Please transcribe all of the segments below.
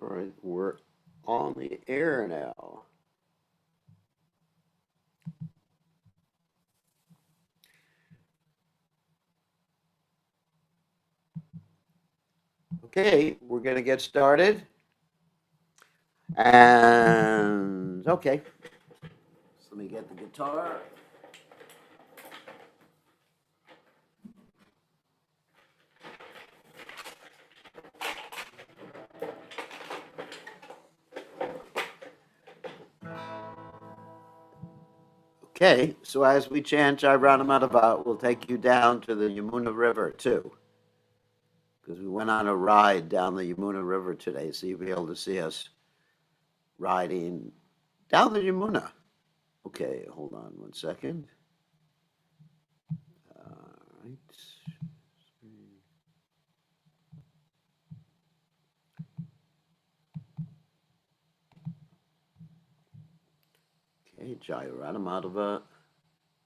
All right, we're on the air now. Okay, we're going to get started. And okay, so let me get the guitar. Okay, so as we chant our Ranamatavat, we'll take you down to the Yamuna River too. Because we went on a ride down the Yamuna River today, so you'll be able to see us riding down the Yamuna. Okay, hold on one second. All right. Okay, Jaya Radhamadava.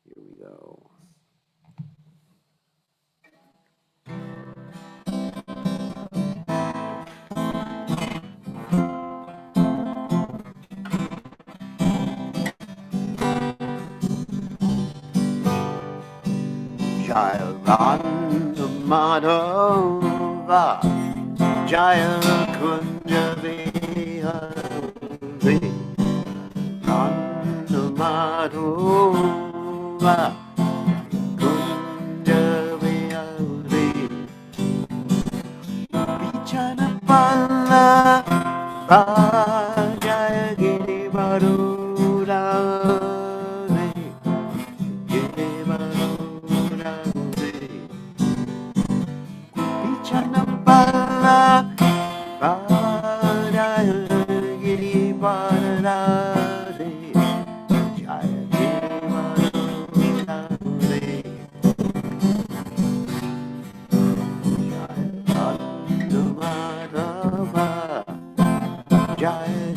Here we go. Jaya Radhamadava. Jaya Kunja Vihari. Radhamadava. Kunja Vihari. Vichana Pala. Jaya Giri Varurare. Giri Varurare. Vichana Pala. Jaya Giri Varurare. Jaya Giri Varurare. Jaya Radhamadava. Jaya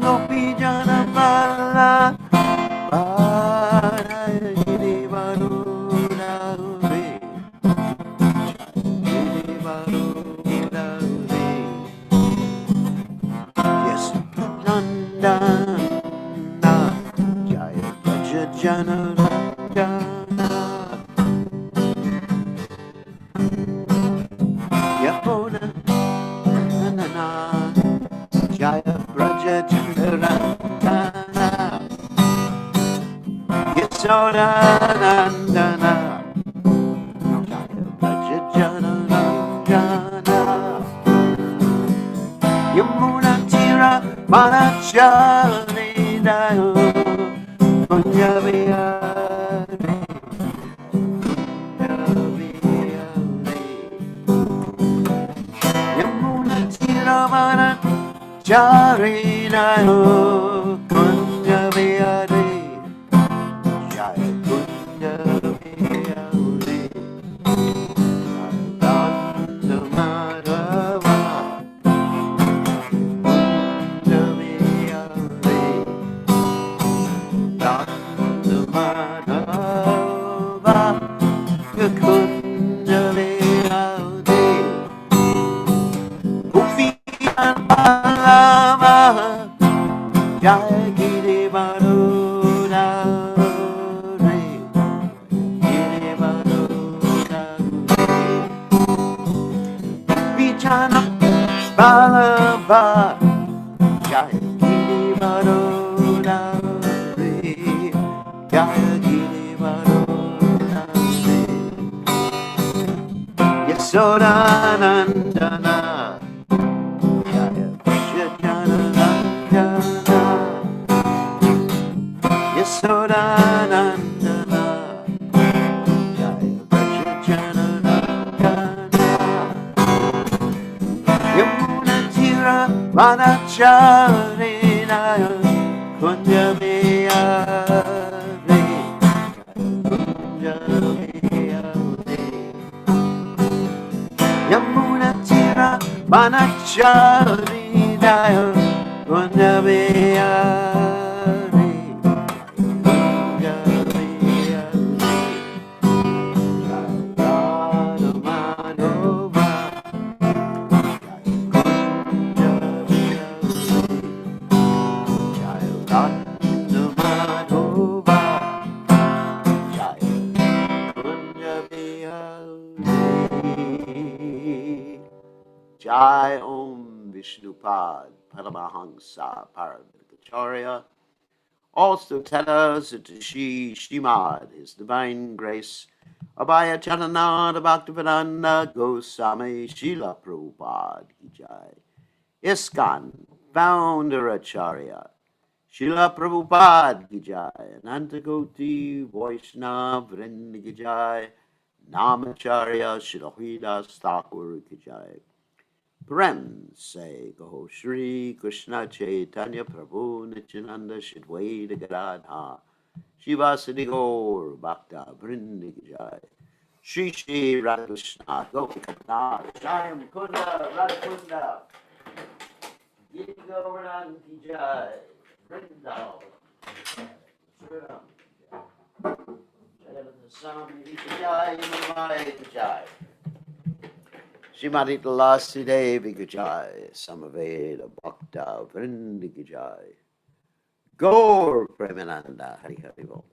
Gopi Jana Pala Giri Varurare. Giri Varurare. Yes, Nandana Jaya Braja Jana Nandana Yapona Nandana Jaya Braja Jana Nandana Yasoda Nandana Jaya Braja Jana Nandana Yamuna Tira Manachari Dayo Punjabiyari Yamuna Tira Manachari Dayo Punjabiyari Jaya Punjabiyari Radhamadava Jaya Giri Varurare. Giri Varurare. Vichana Balava Jaya Giri Varurare. Jaya Giri Varurare. Yasoda Nandana Jaya Jana Nandana Yasoda Nandana Jaya Jana Nandana Yamuna Tira Manachari Naya Kunjabiyari Kunjabiyari Yamuna Tira Manachari Naya Kunjabiyari Kunjabiyari Radhamadava Jai Om Vishnupad Paramahansa Paramita. Also tell us that Shri Shrimad, His Divine Grace, Abhaya Charanada Bhaktivedanta Goswami Srila Prabhupada Ki Jai. ISKCON, Founder Acharya, Srila Prabhupada Ki Jai. Anantagoti Vaishnava Vrinda Ki Jai. Namacharya Srila Hridas Thakur Ki Jai. Prem se Kaho Shri Krishna Chaitanya Prabhu Nityananda Shidwaita Gadadha Shivasadi Gaur Bhakta Vrinda Ki Jai. Shri Shri Radha Krishna Gopikanda Jai Mukunda Radha Kunda Giri Govardhan Ki Jai Vrindavan Sriram Jayalata Swami Ki Jai Yamamaya Ki Jai Srimati Tulasi Devi Ki Jai Samaveda Bhakta Vrinda Ki Jai Gaur Premananda Hari Hari Bol.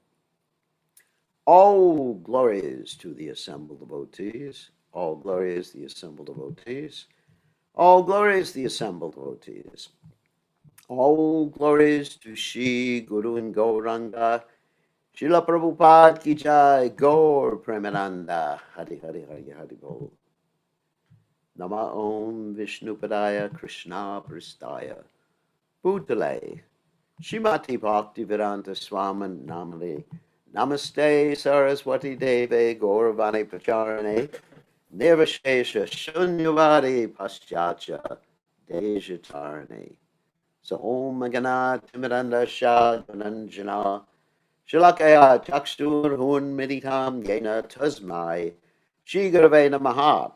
All glories to the assembled devotees, all glories the assembled devotees, all glories the assembled devotees, all glories to Shri Guru and Gauranga, Srila Prabhupada Ki Jai, Gaur Premananda Hari Hari Hari Hari Bol. Nama Om Vishnupadaya Krishna Pristaya Bhutale Shrimati Bhaktivedanta Swaman Namani Namaste Saraswati Deve Gauravani Pacharane Nirvashesha Shunyavadi Paschacha Dejatarane Sahom Magana Timiranda Shadvananjana Shilakaya Chakstur Hun Miditam Yena Tasmai Shigurave Namaha.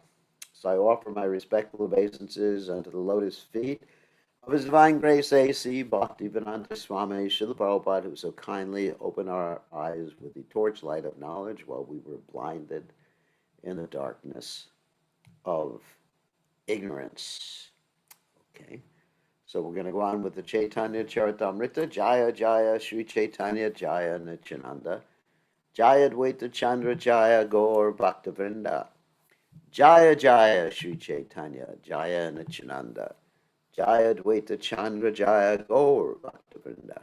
So I offer my respectful obeisances unto the lotus feet of His Divine Grace A.C. Bhaktivedanta Swami Srila Prabhupada, who so kindly opened our eyes with the torchlight of knowledge while we were blinded in the darkness of ignorance. Okay, so we're going to go on with the Caitanya Charitamrta. Jaya Jaya Sri Caitanya Jaya Nityananda Jaya Dvaita Chandra Jaya Gaur Bhaktivinoda Jaya Jaya Sri Caitanya Jaya Nityananda Jaya Dvaita Chandra Jaya Gaur Bhaktivinoda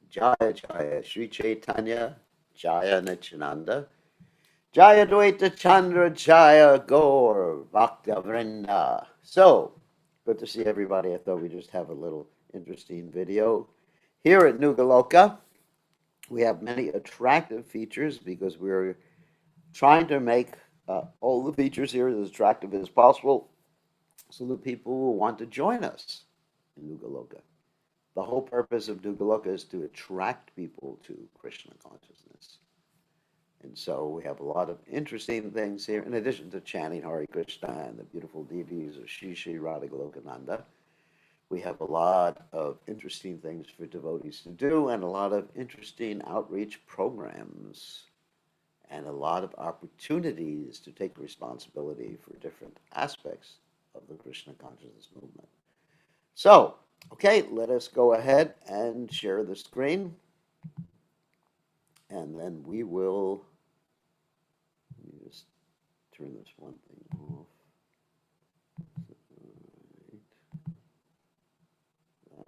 Jaya Jaya Sri Caitanya Jaya Nityananda Jaya Dvaita Chandra Jaya Gaur Bhaktivinoda. So, good to see everybody. I thought we'd just have a little interesting video. Here at Nugaloka, we have many attractive features because we're trying to make all the features here as attractive as possible so that people will want to join us in Nugaloka. The whole purpose of Nugaloka is to attract people to Krishna consciousness. And so we have a lot of interesting things here, in addition to chanting Hare Krishna and the beautiful deities of Shri Shri Radha Golokananda. We have a lot of interesting things for devotees to do and a lot of interesting outreach programs and a lot of opportunities to take responsibility for different aspects of the Krishna consciousness movement. So, okay, let us go ahead and share the screen. And then we will, let me just turn this one thing off.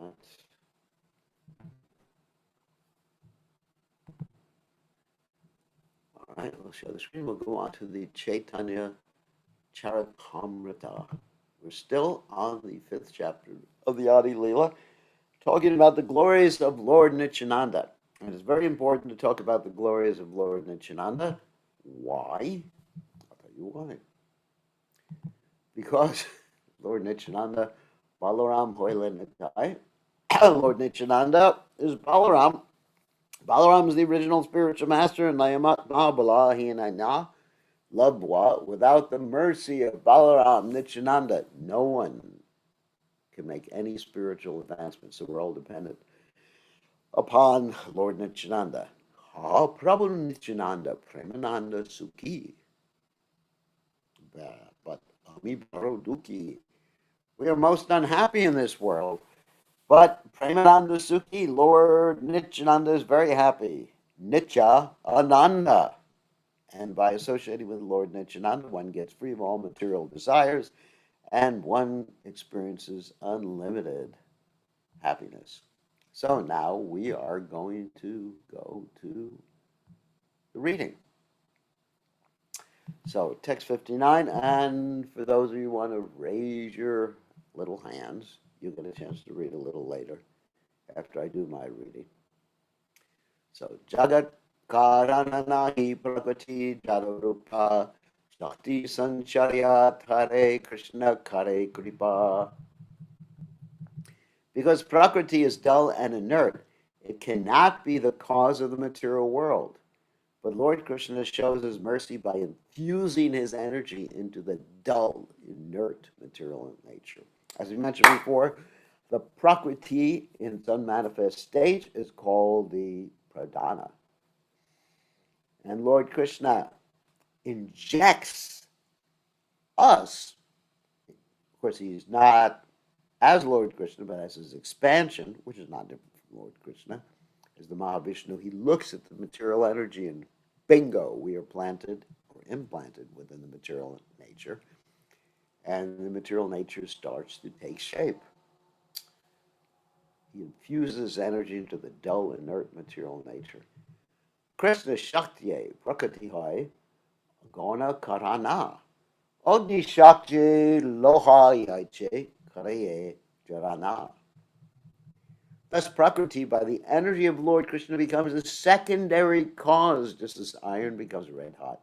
Right. That. All right, we'll share the screen. We'll go on to the Caitanya Charitamrta. We're still on the 5th chapter of the Adi Lila, talking about the glories of Lord Nityananda. And it's very important to talk about the glories of Lord Nityananda. Why? I'll tell you why. Because Lord Nityananda, Balaram Hoyle Nitai, Lord Nityananda is Balaram. Balaram is the original spiritual master, and Nayamat Mahabala, he and Aina, Labwa. Without the mercy of Balaram Nityananda, no one can make any spiritual advancement. So we're all dependent upon Lord Nityananda. Ha Prabhu Nityananda, Premananda Sukhi. But Ami Baro Duki. We are most unhappy in this world. But Premananda Sukhi, Lord Nityananda is very happy. Nitya Ananda. And by associating with Lord Nityananda, one gets free of all material desires and one experiences unlimited happiness. So now we are going to go to the reading. So text 59, and for those of you who want to raise your little hands, you'll get a chance to read a little later after I do my reading. So Jagat Karananahi Prakriti Jadarupa Shakti Sancharya Hare Krishna Kare Kripa. Because Prakriti is dull and inert, it cannot be the cause of the material world. But Lord Krishna shows his mercy by infusing his energy into the dull, inert material nature. As we mentioned before, the Prakriti in its unmanifest state is called the Pradhana. And Lord Krishna injects us. Of course, he's not as Lord Krishna, but as his expansion, which is not different from Lord Krishna, as the Mahavishnu. He looks at the material energy and bingo, we are planted or implanted within the material nature, and the material nature starts to take shape. He infuses energy into the dull, inert material nature. Krishna Shakti Prakriti Hai Gona Karana. Ogni Shakti Loha Yaiche Karaye Jarana. Thus, Prakriti, by the energy of Lord Krishna, becomes a secondary cause, just as iron becomes red hot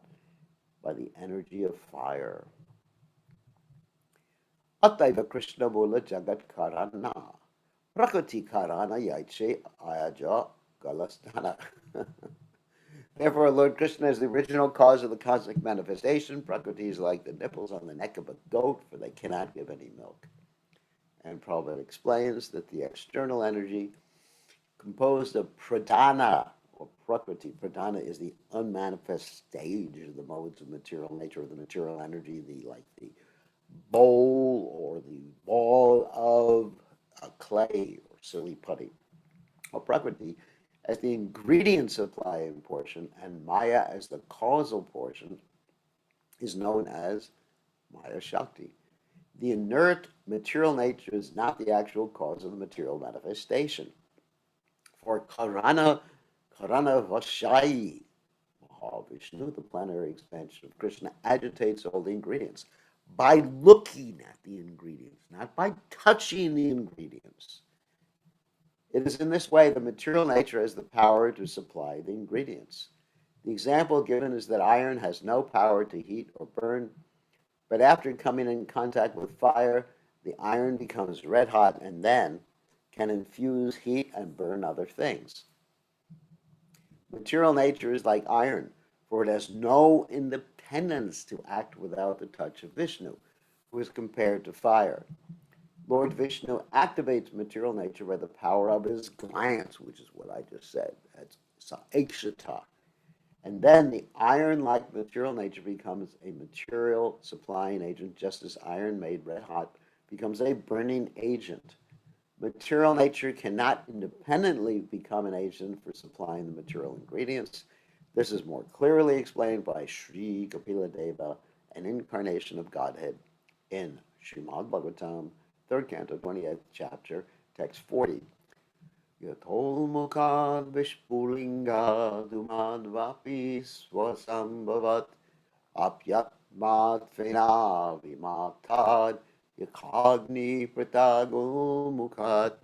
by the energy of fire. Ataiva Krishna Mula Jagat Karana. Prakriti Karana Yaiche Ayaja Galastana. Therefore, Lord Krishna is the original cause of the cosmic manifestation. Prakriti is like the nipples on the neck of a goat, for they cannot give any milk. And Prabhupada explains that the external energy composed of pradhana or prakriti. Pradhana is the unmanifest stage of the modes of material nature, of the material energy, the bowl or the ball of clay or silly putty. Or prakriti as the ingredient supplying portion, and maya as the causal portion, is known as Maya Shakti. The inert material nature is not the actual cause of the material manifestation. For Karana Vashai, Mahavishnu, the planetary expansion of Krishna, agitates all the ingredients by looking at the ingredients, not by touching the ingredients. It is in this way the material nature has the power to supply the ingredients. The example given is that iron has no power to heat or burn, but after coming in contact with fire, the iron becomes red hot and then can infuse heat and burn other things. Material nature is like iron, for it has no independence to act without the touch of Vishnu, who is compared to fire. Lord Vishnu activates material nature by the power of his glance, which is what I just said. That's saekshata. And then the iron-like material nature becomes a material supplying agent, just as iron made red hot becomes a burning agent. Material nature cannot independently become an agent for supplying the material ingredients. This is more clearly explained by Sri Kapila Deva, an incarnation of Godhead, in Srimad Bhagavatam, 3rd canto, 28th chapter, text 40. Yatol mukad vishpulinga dumadvapi swasambhavat apyatmat fena vimatad yakagni pratagul mukad.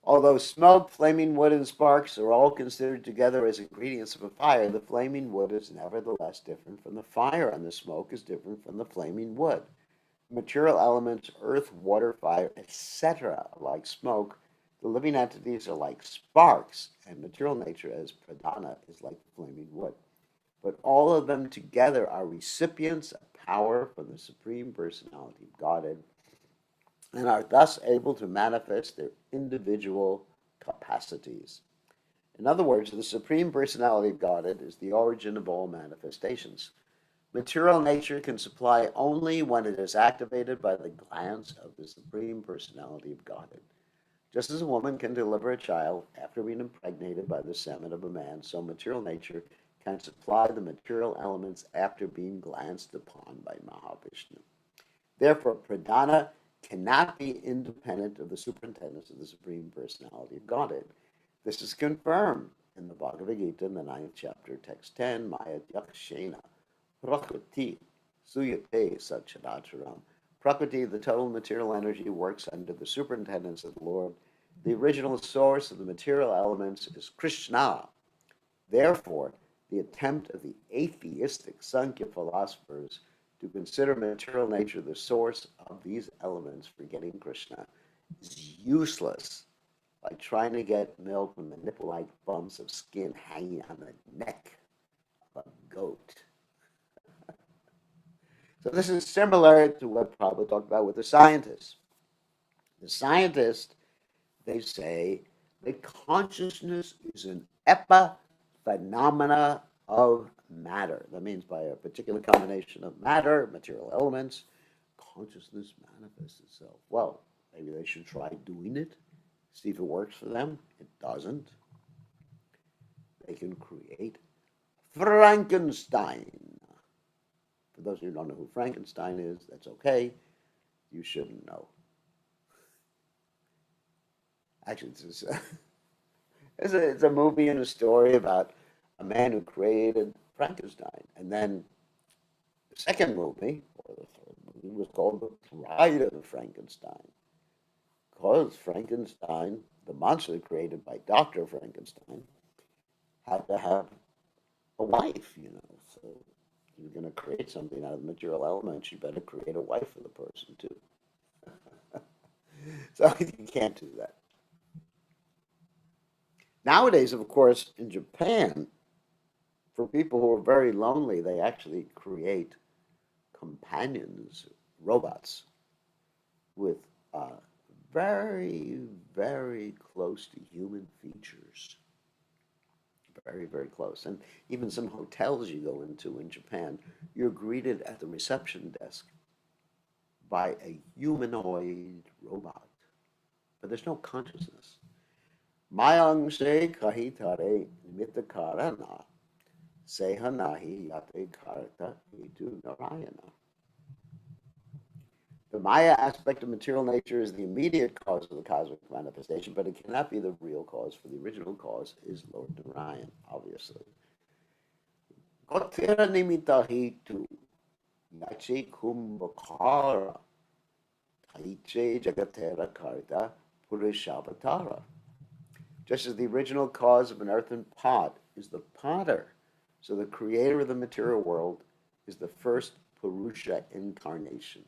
Although smoke, flaming wood, and sparks are all considered together as ingredients of a fire, the flaming wood is nevertheless different from the fire, and the smoke is different from the flaming wood. Material elements, earth, water, fire, etc., like smoke, the living entities are like sparks, and material nature as pradhana is like flaming wood. But all of them together are recipients of power from the Supreme Personality of Godhead, and are thus able to manifest their individual capacities. In other words, the Supreme Personality of Godhead is the origin of all manifestations. Material nature can supply only when it is activated by the glance of the Supreme Personality of Godhead. Just as a woman can deliver a child after being impregnated by the semen of a man, so material nature can supply the material elements after being glanced upon by Mahavishnu. Therefore, pradhana cannot be independent of the superintendence of the Supreme Personality of Godhead. This is confirmed in the Bhagavad Gita in the 9th chapter, text 10, Maya Yakshena, Prakriti, Suyate Satchadacharam. Prakriti, the total material energy, works under the superintendence of the Lord. The original source of the material elements is Krishna. Therefore, the attempt of the atheistic Sankhya philosophers to consider material nature the source of these elements, forgetting Krishna, is useless. Like trying to get milk from the nipple-like bumps of skin hanging on the neck of a goat. So this is similar to what Prabhupada talked about with the scientists. The scientists, they say that consciousness is an epiphenomena of matter. That means by a particular combination of matter, material elements, consciousness manifests itself. Well, maybe they should try doing it, see if it works for them. It doesn't. They can create Frankenstein. For those of you who don't know who Frankenstein is, that's okay. You shouldn't know. Actually, it's a movie and a story about a man who created Frankenstein. And then the second movie, or the third movie, was called The Bride of Frankenstein. Because Frankenstein, the monster created by Dr. Frankenstein, had to have a wife, So you're going to create something out of material elements, you better create a wife for the person, too. So you can't do that. Nowadays, of course, in Japan, for people who are very lonely, they actually create companions, robots, with very, very close to human features. Very, very close. And even some hotels you go into in Japan, you're greeted at the reception desk by a humanoid robot. But there's no consciousness. Mayang se kahitare nimittakarana sehanahi yate karta itu narayana. The Maya aspect of material nature is the immediate cause of the cosmic manifestation, but it cannot be the real cause, for the original cause is Lord Narayan, obviously. Gotera nimitahitu yache kumbhakara taiche jagatera karta purushavatara. Just as the original cause of an earthen pot is the potter, so the creator of the material world is the first Purusha incarnation.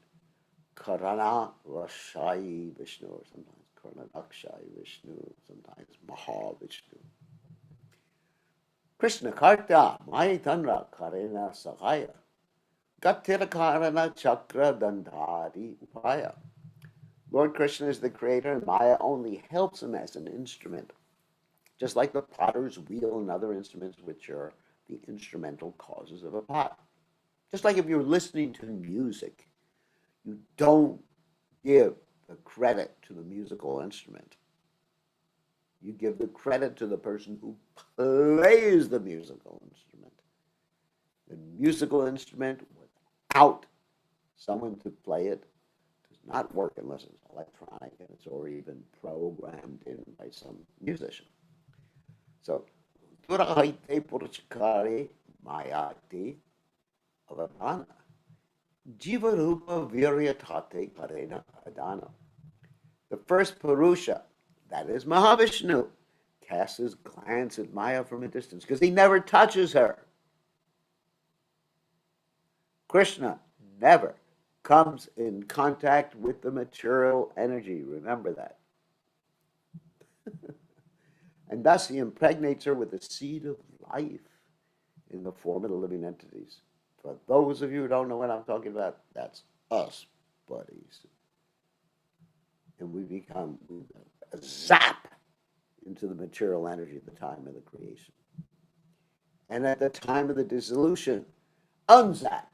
Karana Rashai Vishnu, or sometimes Karanakshai Vishnu, sometimes Mahavishnu. Krishna Karta Maitanra Karena Sahaya Gatira Karana Chakra Dandhari Upaya. Lord Krishna is the creator, and Maya only helps him as an instrument, just like the potter's wheel and other instruments, which are the instrumental causes of a pot. Just like if you're listening to music, you don't give the credit to the musical instrument. You give the credit to the person who plays the musical instrument. The musical instrument, without someone to play it, does not work unless it's electronic and it's already been programmed in by some musician. So, Durahite Purchikare Mayati Avadana. Jiva Rupa Viryatate Karena Adana. The first Purusha, that is Mahavishnu, casts his glance at Maya from a distance because he never touches her. Krishna never comes in contact with the material energy. Remember that. And thus he impregnates her with the seed of life in the form of the living entities. For those of you who don't know what I'm talking about, that's us, buddies. And we become a zap into the material energy at the time of the creation. And at the time of the dissolution, unzap.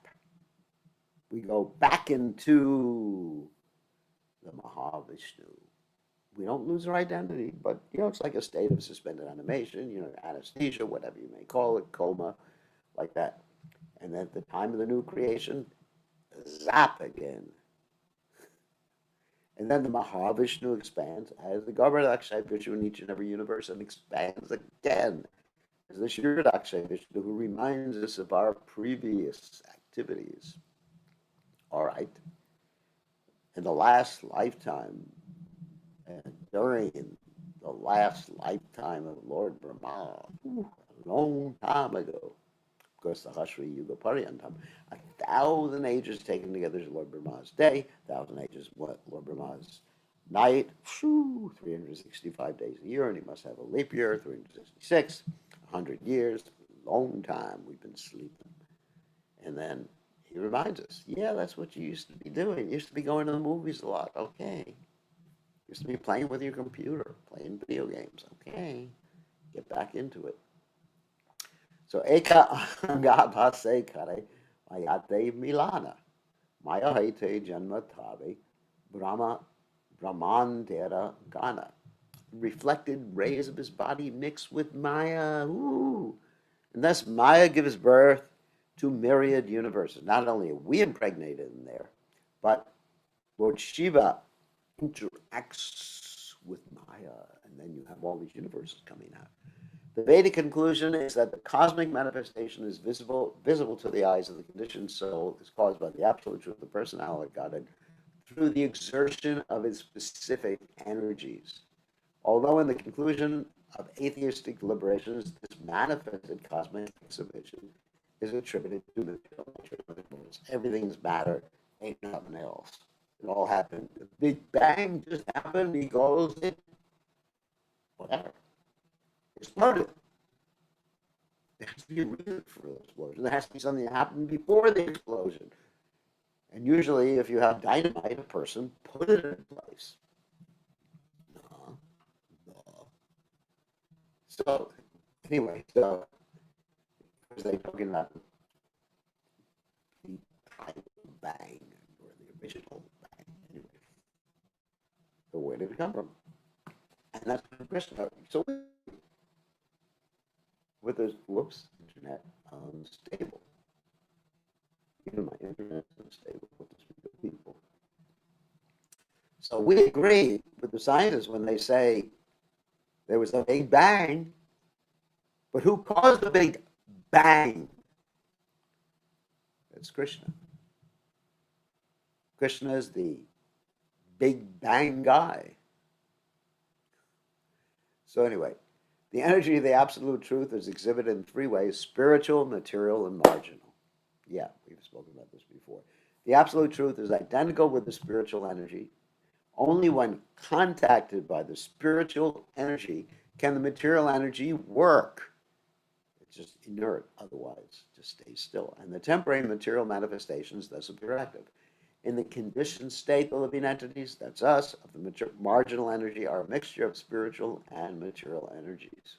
We go back into the Mahavishnu. We don't lose our identity, but it's like a state of suspended animation, anesthesia, whatever you may call it, coma, like that. And at the time of the new creation, zap again And then the Mahavishnu expands as the Garbhodakshay Vishnu in each and every universe and expands again as the Shridakshay Vishnu who reminds us of our previous activities. All right. In the last lifetime, and during the last lifetime of Lord Brahma, a long time ago, of course, the Hashri Yuga Paryantam, 1,000 ages taken together is Lord Brahma's day, 1,000 ages what Lord Brahma's night, 365 days a year, and he must have a leap year, 366, 100 years, long time we've been sleeping. And then he reminds us, yeah, that's what you used to be doing. You used to be going to the movies a lot. Okay. You used to be playing with your computer, playing video games. Okay. Get back into it. So eka anga bhase kare mayate milana. Maya haite janma tabe brahmantera gana. Reflected rays of his body mixed with Maya. Ooh. And thus Maya gives birth to myriad universes. Not only are we impregnated in there, but Lord Shiva interacts with Maya, and then you have all these universes coming out. The Vedic conclusion is that the cosmic manifestation is visible to the eyes of the conditioned soul, is caused by the absolute truth of the personality of Godhead through the exertion of its specific energies. Although in the conclusion of atheistic deliberations, this manifested cosmic exhibition is attributed to the nature of the universe. Everything's matter, ain't nothing else. It all happened. The Big Bang just happened because it, whatever, exploded. There has to be a reason for the explosion. There has to be something that happened before the explosion. And usually, if you have dynamite, a person put it in place. No, no. So, anyway, so they're talking about the bang or the original bang. Anyway, so where did it come from? And that's the question. So with this, whoops, internet unstable. Even my internet's unstable with the speak of people. So we agree with the scientists when they say there was a big bang, but who caused the big bang? It's Krishna. Krishna is the big bang guy. So anyway, the energy of the absolute truth is exhibited in three ways: spiritual, material, and marginal. Yeah, we've spoken about this before. The absolute truth is identical with the spiritual energy. Only when contacted by the spiritual energy can the material energy work. It's just inert, otherwise, just stays still. And the temporary material manifestations thus appear active. In the conditioned state, the living entities, that's us, of the marginal energy are a mixture of spiritual and material energies.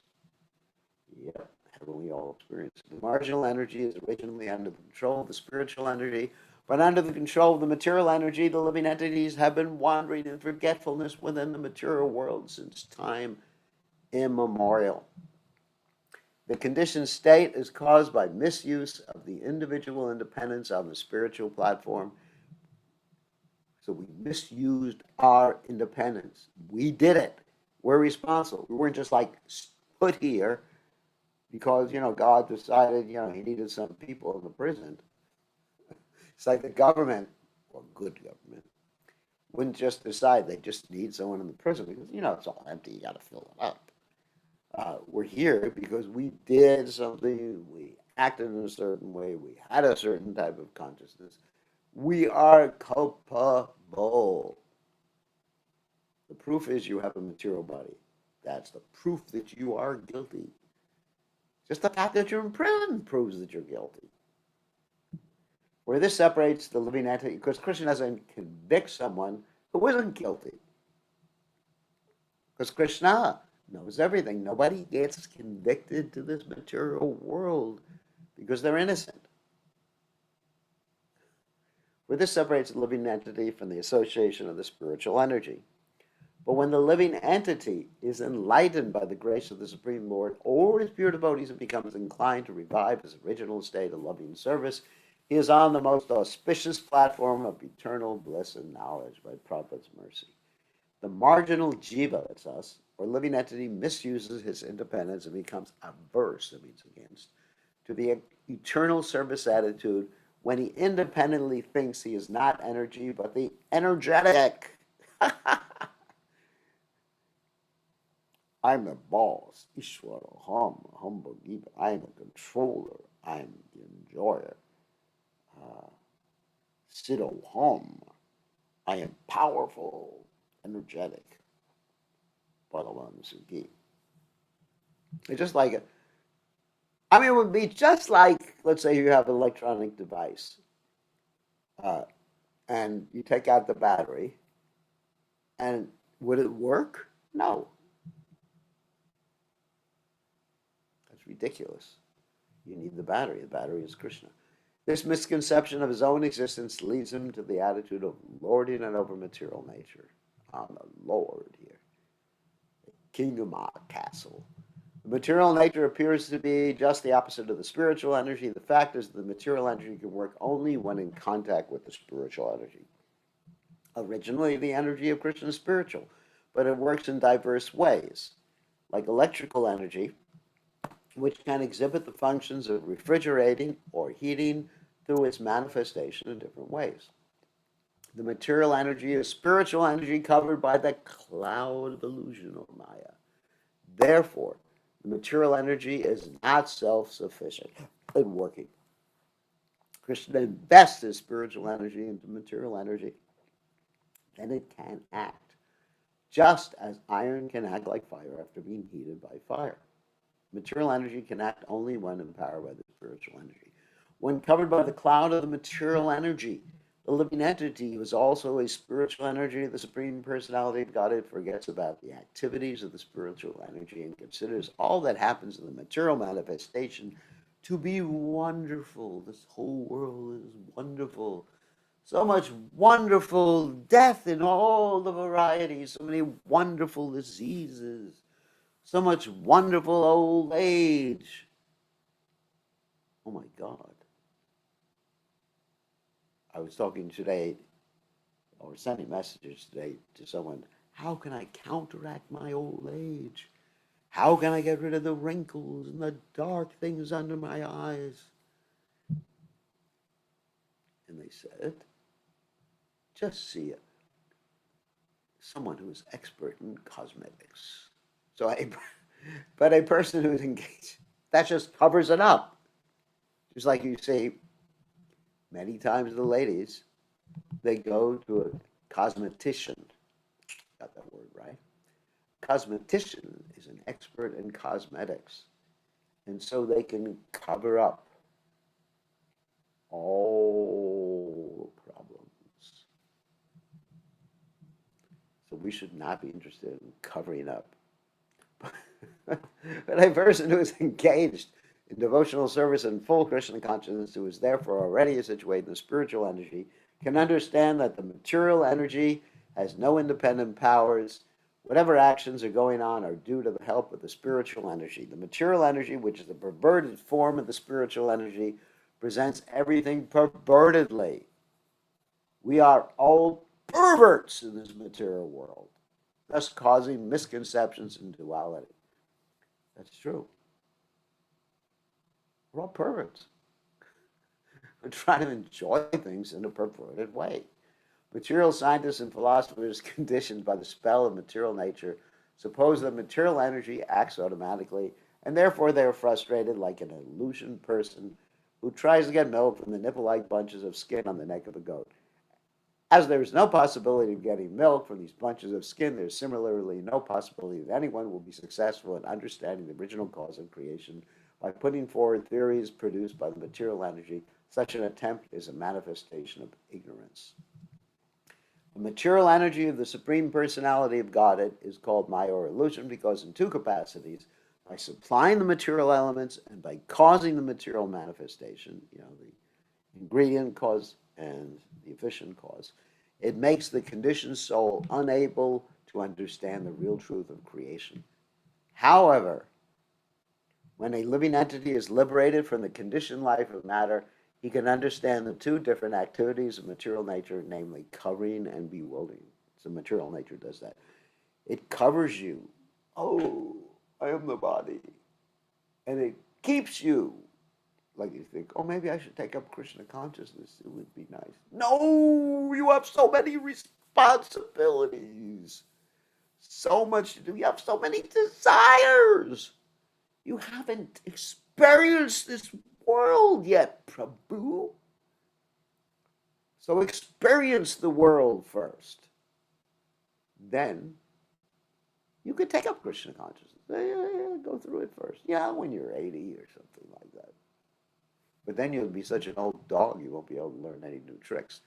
Yep, haven't we all experienced it? The marginal energy is originally under the control of the spiritual energy, but under the control of the material energy, the living entities have been wandering in forgetfulness within the material world since time immemorial. The conditioned state is caused by misuse of the individual independence on the spiritual platform. So we misused our independence. We did it. We're responsible. We weren't just like put here because, God decided, he needed some people in the prison. It's like the government, or good government, wouldn't just decide they just need someone in the prison because, it's all empty. You got to fill it up. We're here because we did something, we acted in a certain way, we had a certain type of consciousness. We are culpable. The proof is you have a material body. That's the proof that you are guilty. Just the fact that you're in prison proves that you're guilty. Where this separates the living entity, because Krishna doesn't convict someone who isn't guilty. Because Krishna knows everything. Nobody gets convicted to this material world because they're innocent. Where this separates the living entity from the association of the spiritual energy. But when the living entity is enlightened by the grace of the Supreme Lord or his pure devotees and becomes inclined to revive his original state of loving service, He is on the most auspicious platform of eternal bliss and knowledge by Prabhupada's mercy. The marginal jiva, that's us, or living entity, misuses his independence and becomes averse, that means against, to the eternal service attitude when he independently thinks he is not energy, but the energetic. I'm the boss. Ishwara, humble giver. I am a controller. I am the enjoyer. Siddho hum. I am powerful, energetic. Bhagavan Sugi. It's just like it would be just like, let's say you have an electronic device, uh, and you take out the battery, and would it work? No, that's ridiculous. You need the battery. The battery is Krishna. This misconception of his own existence leads him to the attitude of lording it over material nature. I'm the Lord here, the king of my castle. The material nature appears to be just the opposite of the spiritual energy. The fact is that the material energy can work only when in contact with the spiritual energy. Originally, the energy of Krishna is spiritual, but it works in diverse ways, like electrical energy, which can exhibit the functions of refrigerating or heating through its manifestation in different ways. The material energy is spiritual energy covered by the cloud of illusion or Maya. Therefore, the material energy is not self-sufficient in working. Krishna invests his spiritual energy into material energy, then it can act, just as iron can act like fire after being heated by fire. Material energy can act only when empowered by the spiritual energy. When covered by the cloud of the material energy, the living entity, who is also a spiritual energy, the Supreme Personality of Godhead, forgets about the activities of the spiritual energy and considers all that happens in the material manifestation to be wonderful. This whole world is wonderful. So much wonderful death in all the varieties, so many wonderful diseases, so much wonderful old age. Oh my God. I was talking today, or sending messages today to someone. How can I counteract my old age? How can I get rid of the wrinkles and the dark things under my eyes? And they said, just see someone who is expert in cosmetics. But a person who's engaged, that just covers it up. Just like you see many times the ladies, they go to a cosmetician. Got that word right? Cosmetician is an expert in cosmetics. And so they can cover up all problems. So we should not be interested in covering up. But a person who is engaged in devotional service and full Krishna consciousness, who is therefore already situated in the spiritual energy, can understand that the material energy has no independent powers. Whatever actions are going on are due to the help of the spiritual energy. The material energy, which is the perverted form of the spiritual energy, presents everything pervertedly. We are all perverts in this material world, thus causing misconceptions and duality. That's true. We're all perverts. We're trying to enjoy things in a perverted way. Material scientists and philosophers, conditioned by the spell of material nature, suppose that material energy acts automatically, and therefore they are frustrated like an illusion person who tries to get milk from the nipple-like bunches of skin on the neck of a goat. As there is no possibility of getting milk from these bunches of skin, there is similarly no possibility that anyone will be successful in understanding the original cause of creation by putting forward theories produced by the material energy. Such an attempt is a manifestation of ignorance. The material energy of the Supreme Personality of Godhead is called Maya or illusion because in two capacities, by supplying the material elements and by causing the material manifestation, the ingredient cause and the efficient cause, it makes the conditioned soul unable to understand the real truth of creation. However, when a living entity is liberated from the conditioned life of matter, He can understand the two different activities of material nature, namely covering and bewildering. So material nature does that. It covers you. Oh, I am the body. And it keeps you. Like you think, oh, maybe I should take up Krishna consciousness. It would be nice. No, you have so many responsibilities. So much to do. You have so many desires. You haven't experienced this world yet, Prabhu. So experience the world first. Then you could take up Krishna consciousness. Yeah, go through it first. Yeah, when you're 80 or something like that. But then you'll be such an old dog, you won't be able to learn any new tricks.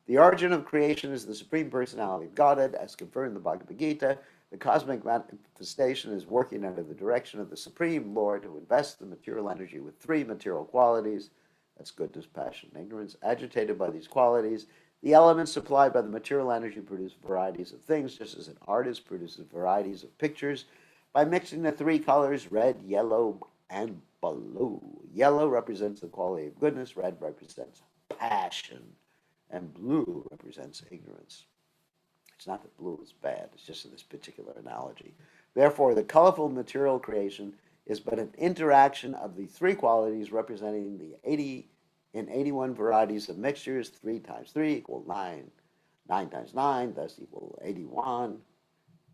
The origin of creation is the Supreme Personality of Godhead, as confirmed in the Bhagavad Gita. The cosmic manifestation is working under the direction of the Supreme Lord, who invests the material energy with three material qualities. That's goodness, passion, and ignorance. Agitated by these qualities, the elements supplied by the material energy produce varieties of things, just as an artist produces varieties of pictures by mixing the three colors, red, yellow, and blue. Yellow represents the quality of goodness, red represents passion, and blue represents ignorance. It's not that blue is bad, it's just in this particular analogy. Therefore, the colorful material creation is but an interaction of the three qualities representing the 81 varieties of mixtures. 3 times 3 equals 9. 9 times 9 thus equal 81.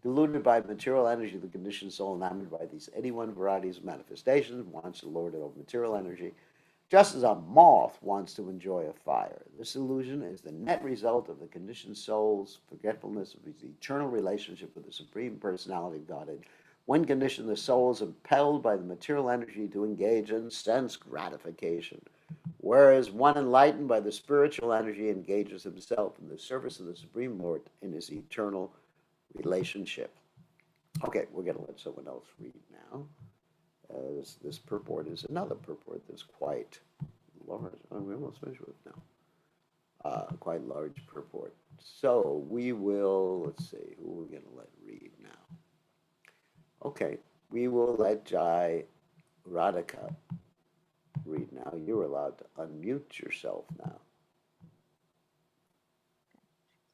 Deluded by material energy, the conditioned soul, enamored by these 81 varieties of manifestations, wants to lord it over material energy, just as a moth wants to enjoy a fire. This illusion is the net result of the conditioned soul's forgetfulness of his eternal relationship with the Supreme Personality of Godhead. When conditioned, the soul is impelled by the material energy to engage in sense gratification, whereas one enlightened by the spiritual energy engages himself in the service of the Supreme Lord in his eternal relationship. Okay, we're going to let someone else read now. This purport is another purport that's quite large. Oh, we almost finished with it now. Quite large purport. So we will, let's see, who we're going to let read now. Okay, we will let Jai Radhika read now. You're allowed to unmute yourself now.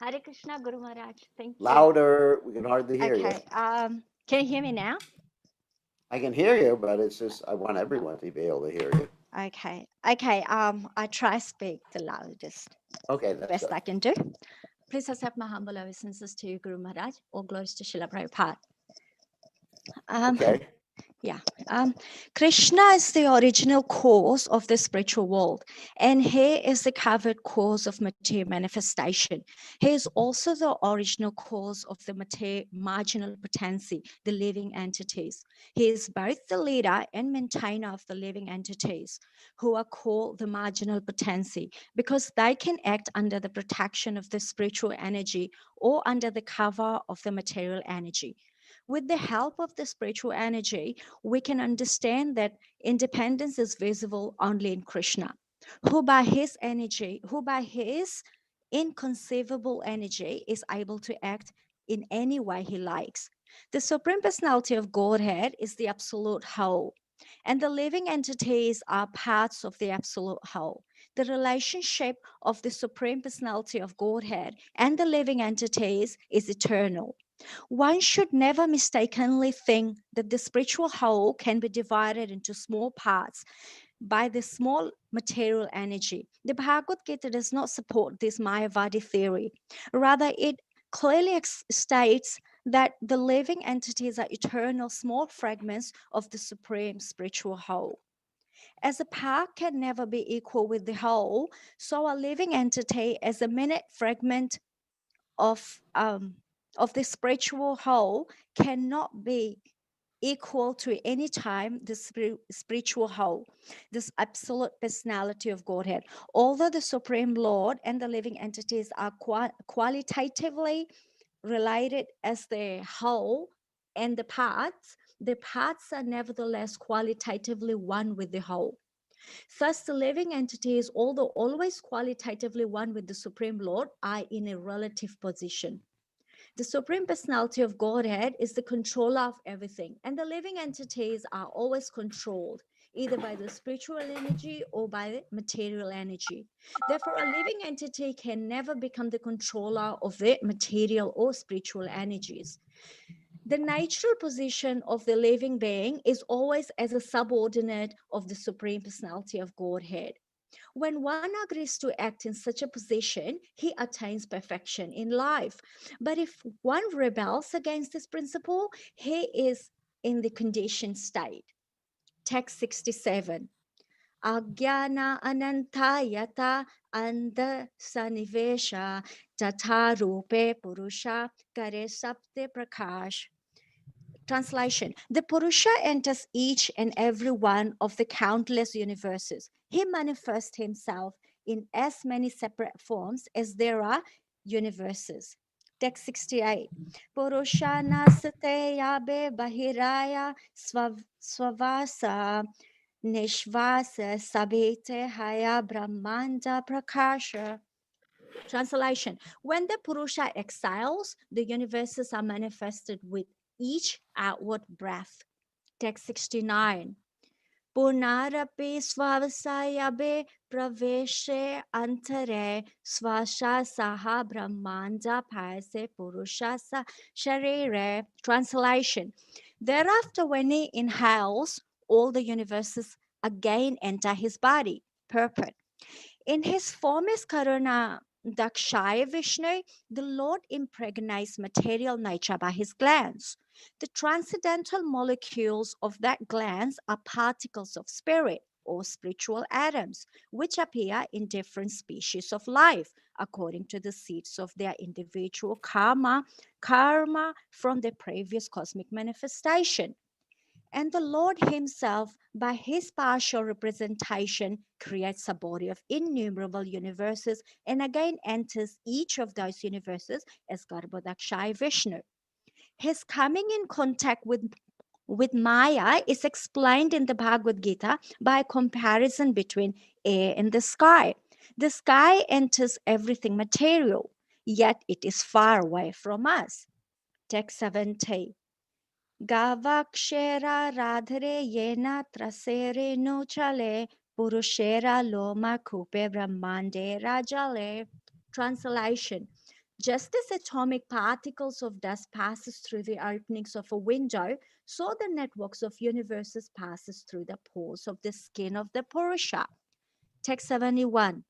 Hare Krishna, Guru Maharaj. Thank you. Louder. We can hardly hear you. Okay. Can you hear me now? I can hear you, but it's just I want everyone to be able to hear you. Okay. I try speak the loudest. Okay, that's best good. I can do. Please accept my humble obeisances to Guru Maharaj. All glories to Srila Prabhupada. Okay. Yeah. Krishna is the original cause of the spiritual world, and he is the covered cause of material manifestation. He is also the original cause of the marginal potency, the living entities. He is both the leader and maintainer of the living entities, who are called the marginal potency, because they can act under the protection of the spiritual energy or under the cover of the material energy. With the help of the spiritual energy, we can understand that independence is visible only in Krishna, who by his inconceivable energy is able to act in any way he likes. The Supreme Personality of Godhead is the absolute whole, and the living entities are parts of the absolute whole. The relationship of the Supreme Personality of Godhead and the living entities is eternal. One should never mistakenly think that the spiritual whole can be divided into small parts by the small material energy. The Bhagavad Gita does not support this Mayavadi theory. Rather, it clearly states that the living entities are eternal small fragments of the supreme spiritual whole. As a part can never be equal with the whole, so a living entity as a minute fragment of the spiritual whole cannot be equal to any time the spiritual whole, this absolute personality of Godhead. Although the Supreme Lord and the living entities are qualitatively related as the whole and the parts are nevertheless qualitatively one with the whole. Thus, the living entities, although always qualitatively one with the Supreme Lord, are in a relative position. The Supreme Personality of Godhead is the controller of everything, and the living entities are always controlled either by the spiritual energy or by the material energy. Therefore, a living entity can never become the controller of the material or spiritual energies. The natural position of the living being is always as a subordinate of the Supreme Personality of Godhead. When one agrees to act in such a position, he attains perfection in life. But if one rebels against this principle, he is in the conditioned state. Text 67. Agyana ananta yata anda sanivesha tata rupe purusha kare sapte prakash. Translation: the Purusha enters each and every one of the countless universes. He manifests himself in as many separate forms as there are universes. Text 68. Purusha nasate yabe bahiraya swavasa nishvasa sabhite haya brahmanda prakasha. Translation: when the Purusha exhales, the universes are manifested with each outward breath. Text 69. Punarapi swavasayabe praveshe antare swasha saha brahmanda paise purushasa sharire. Translation: thereafter, when he inhales, all the universes again enter his body. Purport: in his form as Karuna Dakshaya Vishnu, the Lord impregnates material nature by his glands. The transcendental molecules of that glands are particles of spirit or spiritual atoms, which appear in different species of life according to the seeds of their individual karma from the previous cosmic manifestation. And the Lord Himself, by His partial representation, creates a body of innumerable universes and again enters each of those universes as Garbhodakshaya Vishnu. His coming in contact with Maya is explained in the Bhagavad Gita by a comparison between air and the sky. The sky enters everything material, yet it is far away from us. Text 70. Gavakshera radhare yena trasere no chale purushera loma kupe brahmande rajale. Translation: just as atomic particles of dust passes through the openings of a window, so the networks of universes passes through the pores of the skin of the Purusha. Text 71.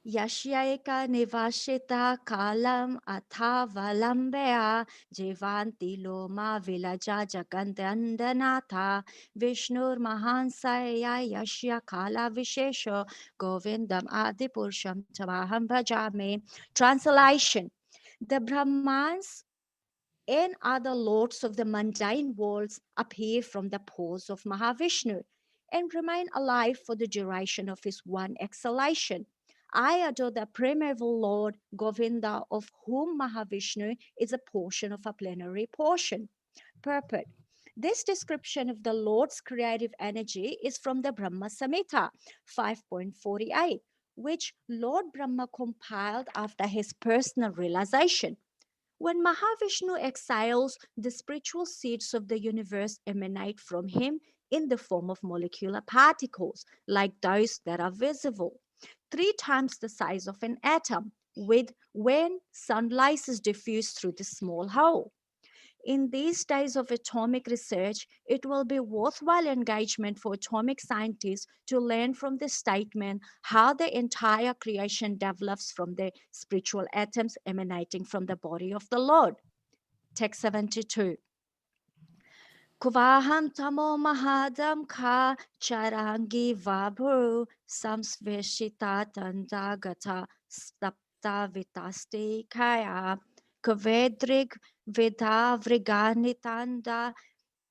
Yashyaika nivashita kalam athavalambaya jivanti loma vilaja jagandandanatha Vishnur mahansaya yashya kala vishesho govindam adipurusham tamaham bhajami. Translation: the Brahmans and other lords of the mundane worlds appear from the pores of Mahavishnu and remain alive for the duration of his one exhalation. I adore the primeval Lord Govinda, of whom Mahavishnu is a portion of a plenary portion. Purport: this description of the Lord's creative energy is from the Brahma Samhita 5.48, which Lord Brahma compiled after his personal realization. When Mahavishnu exhales, the spiritual seeds of the universe emanate from him in the form of molecular particles, like those that are visible, 3 times the size of an atom, with when sunlight is diffused through the small hole. In these days of atomic research, it will be worthwhile engagement for atomic scientists to learn from the statement how the entire creation develops from the spiritual atoms emanating from the body of the Lord. Text 72. Kuvaham tamo mahadam ka charangi vabhu samsveshita tandagata stapta vitaste kaya kavedrig Vida vriganitanda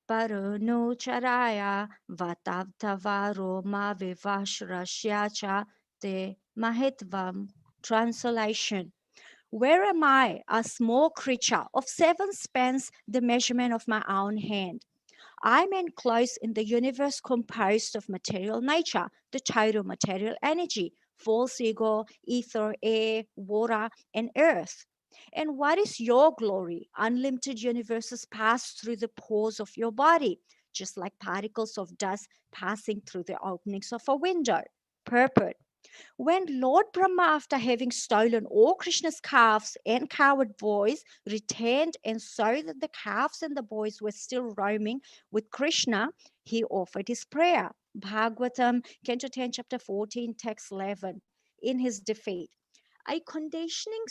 paruno charaya vatavtava roma vivashrasyacha te mahitvam. Translation: where am I, a small creature of 7 spans the measurement of my own hand? I am enclosed in the universe composed of material nature, the total material energy, false ego, ether, air, water, and earth. And what is your glory? Unlimited universes pass through the pores of your body. just like particles of dust passing through the openings of a window. Purport. When Lord Brahma, after having stolen all Krishna's calves and cowherd boys, returned and saw that the calves and the boys were still roaming with Krishna, he offered his prayer. Bhagavatam, Canto 10, chapter 14, text 11. In his defeat, a conditioned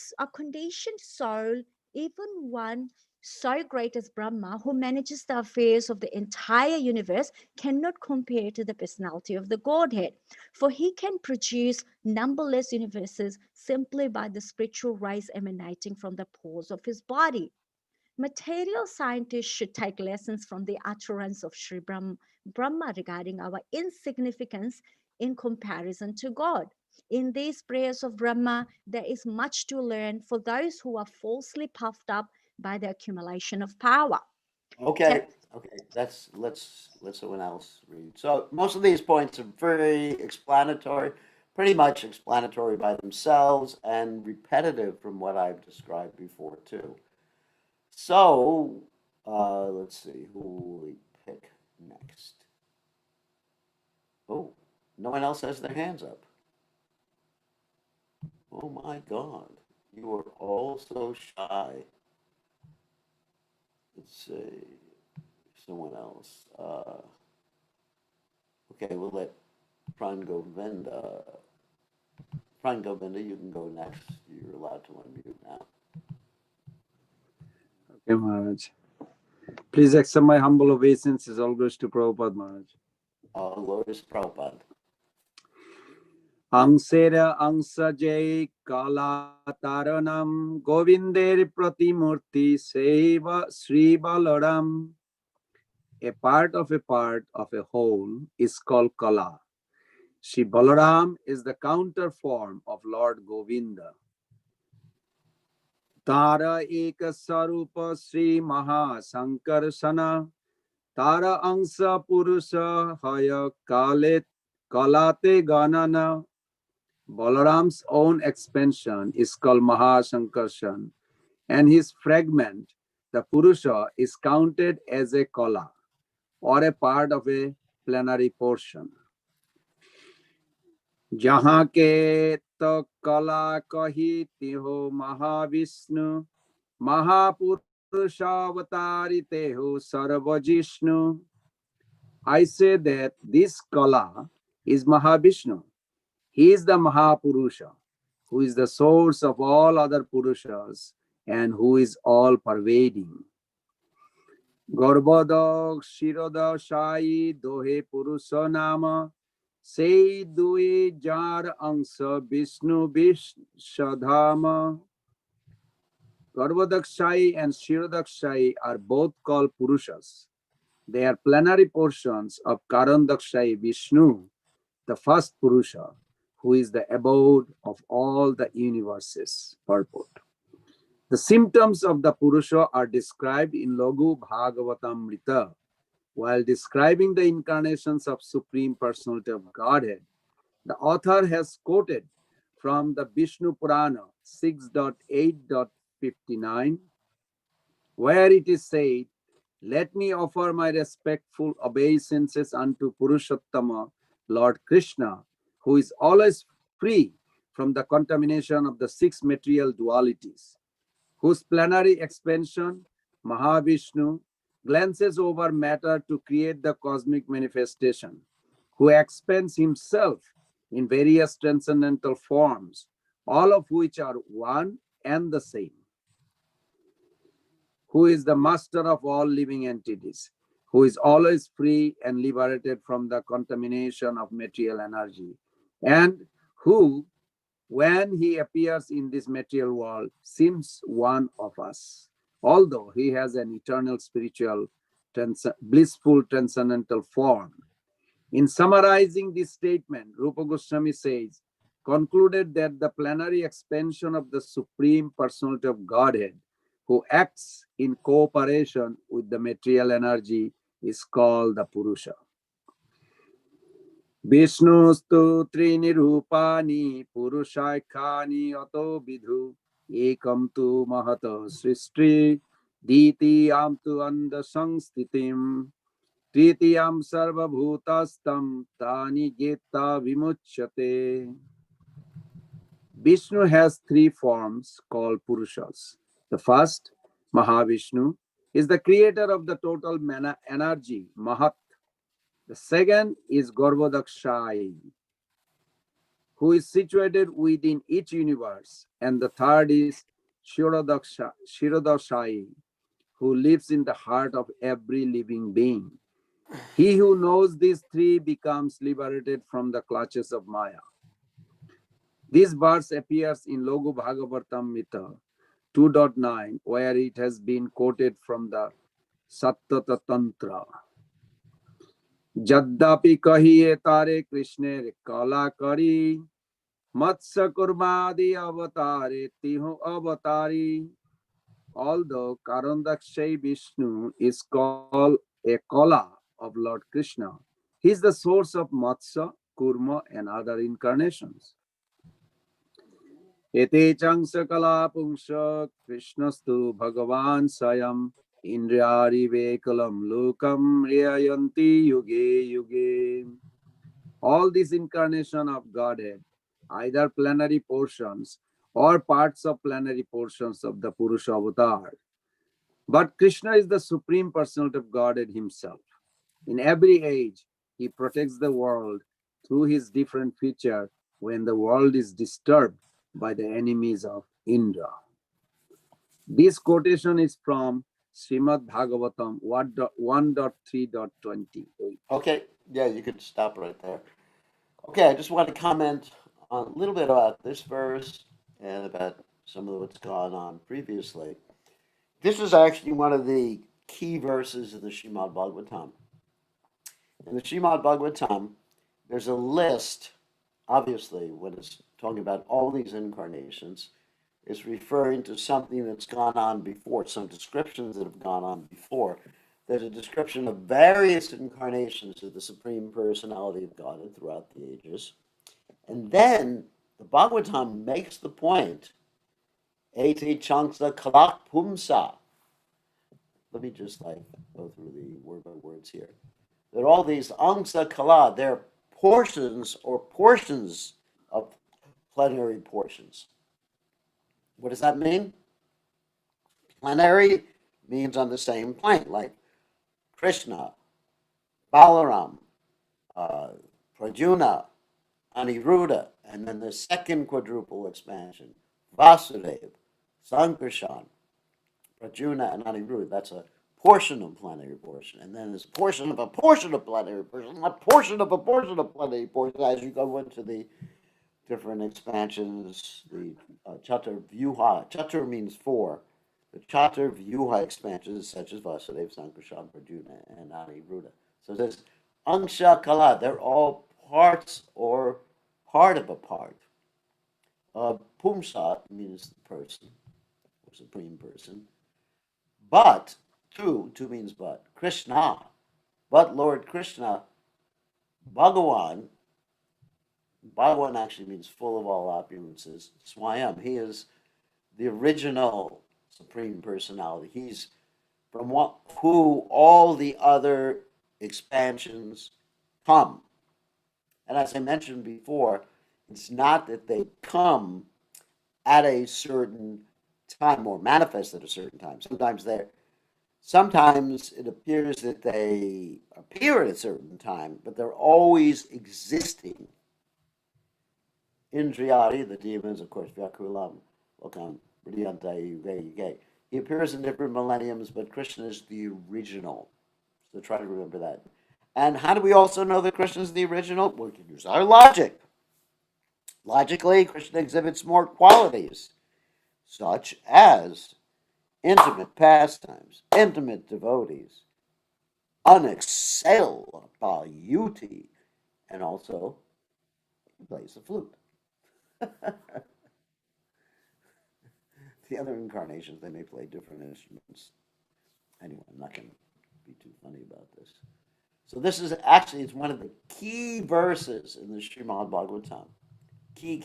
soul, even one so great as Brahma, who manages the affairs of the entire universe, cannot compare to the personality of the Godhead. For he can produce numberless universes simply by the spiritual rays emanating from the pores of his body. Material scientists should take lessons from the utterance of Sri Brahma regarding our insignificance in comparison to God. In these prayers of Brahma, there is much to learn for those who are falsely puffed up by the accumulation of power. Okay, okay. Let's someone else read. So most of these points are very explanatory, pretty much explanatory by themselves and repetitive from what I've described before too. So let's see who will we pick next. Oh, no one else has their hands up. Oh my God, you are all so shy. Let's see, someone else. Okay, we'll let Prangovinda. Prangovinda, you can go next. You're allowed to unmute now. Okay, Maharaj. Please accept my humble obeisances. All goes to Prabhupada Maharaj. Lotus Prabhupada. Angsera angsajay kalataranam Govinder pratimurti seva Sri Balaram. A part of a whole is called Kala. Sri Balaram is the counter form of Lord Govinda. Tara eka sarupa Sri Maha Sankarsana Tara angsa purusha haya kalate ganana. Balaram's own expansion is called Mahasankarshan, and his fragment, the Purusha, is counted as a kala, or a part of a plenary portion. Jahan ke to kala kahi tiho Mahavishnu, Mahapurushavatari ho Sarvajishnu. I say that this kala is Mahavishnu. He is the Mahapurusha, who is the source of all other Purushas and who is all pervading. Garbhodak Shiroda Shai Dohe Purusha Nama Sei Dui Jar Angsa Vishnu Vishadhama. Garbhodakshai and Shirodakshai are both called Purushas. They are plenary portions of Karandakshai Vishnu, the first Purusha, who is the abode of all the universes. Purport. The symptoms of the Purusha are described in Lagu Bhagavatamrita. While describing the incarnations of Supreme Personality of Godhead, the author has quoted from the Vishnu Purana 6.8.59, where it is said, "Let me offer my respectful obeisances unto Purushottama, Lord Krishna, who is always free from the contamination of the six material dualities, whose plenary expansion, Mahavishnu, glances over matter to create the cosmic manifestation, who expands himself in various transcendental forms, all of which are one and the same, who is the master of all living entities, who is always free and liberated from the contamination of material energy, and who, when he appears in this material world, seems one of us, although he has an eternal spiritual, blissful transcendental form." In summarizing this statement, Rupa Goswami says, concluded that the plenary expansion of the Supreme Personality of Godhead, who acts in cooperation with the material energy, is called the Purusha. Vishnustu trinirupani purushaikani ato vidhu ekam tu mahata srishti diti amtu anda sangstitim Tritiyam sarva bhutastam tani geta vimuchyate. Vishnu has three forms called Purushas. The first, Mahavishnu, is the creator of the total energy, Mahat. The second is Garbhodakshai, who is situated within each universe. And the third is Shirodakshai, who lives in the heart of every living being. He who knows these three becomes liberated from the clutches of Maya. This verse appears in Logu Bhagavatam Mita 2.9, where it has been quoted from the Sattata Tantra. Jaddapi kahiye tare Krishne kala kari Matsya kurmadi avatare tiho avatari. Although Karandakshay Vishnu is called a Kala of Lord Krishna, he is the source of Matsya, Kurma, and other incarnations. Ete changsa kala pungsha Krishnastu Bhagavan Sayam Indriyari Vekalam Lokam Riyayanti Yuge Yuge. All these incarnation of Godhead, either plenary portions or parts of plenary portions of the Purusha avatar. But Krishna is the Supreme Personality of Godhead himself. In every age, he protects the world through his different features when the world is disturbed by the enemies of Indra. This quotation is from Srimad Bhagavatam 1.3.28. Okay, yeah, you could stop right there. Okay, I just want to comment on a little bit about this verse and about some of what's gone on previously. This is actually one of the key verses in the Srimad Bhagavatam. In the Srimad Bhagavatam, there's a list, obviously, when it's talking about all these incarnations, it's referring to something that's gone on before, some descriptions that have gone on before. There's a description of various incarnations of the Supreme Personality of God throughout the ages. And then the Bhagavatam makes the point, Eti Chanksa Kalak Pumsa. Let me just go through the word by words here. There are all these Angsa Kala, they're portions of plenary portions. What does that mean? Plenary means on the same plane, like Krishna, Balaram, Prajuna, Aniruddha, and then the second quadruple expansion, Vasudev, Sankarshan, Prajuna, and Aniruddha. That's a portion of plenary portion. And then there's a portion of plenary portion, a portion of plenary portion as you go into the different expansions. The Chatur Vyuha. Chatur means four. The Chatur Vyuha expansions such as Vasudev, Sankarshan, Prajuna, and Aniruddha. So there's Angsha Kala. They're all parts or part of a part. Pumsa means the person, or supreme person. But, two means but. Krishna, but Lord Krishna, Bhagawan actually means full of all opulences. Swayam, he is the original Supreme Personality. He's from who all the other expansions come. And as I mentioned before, it's not that they come at a certain time or manifest at a certain time. Sometimes it appears that they appear at a certain time, but they're always existing. Indriyari, the demons, of course, Vyakulam, Lokam, Vridyanta, Yuge. He appears in different millenniums, but Krishna is the original. So try to remember that. And how do we also know that Krishna is the original? We can use our logic. Logically, Krishna exhibits more qualities, such as intimate pastimes, intimate devotees, unexcellable beauty, and also he plays the flute. The other incarnations, they may play different instruments. Anyway, I'm not going to be too funny about this. So this is actually, it's one of the key verses in the Srimad Bhagavatam. Key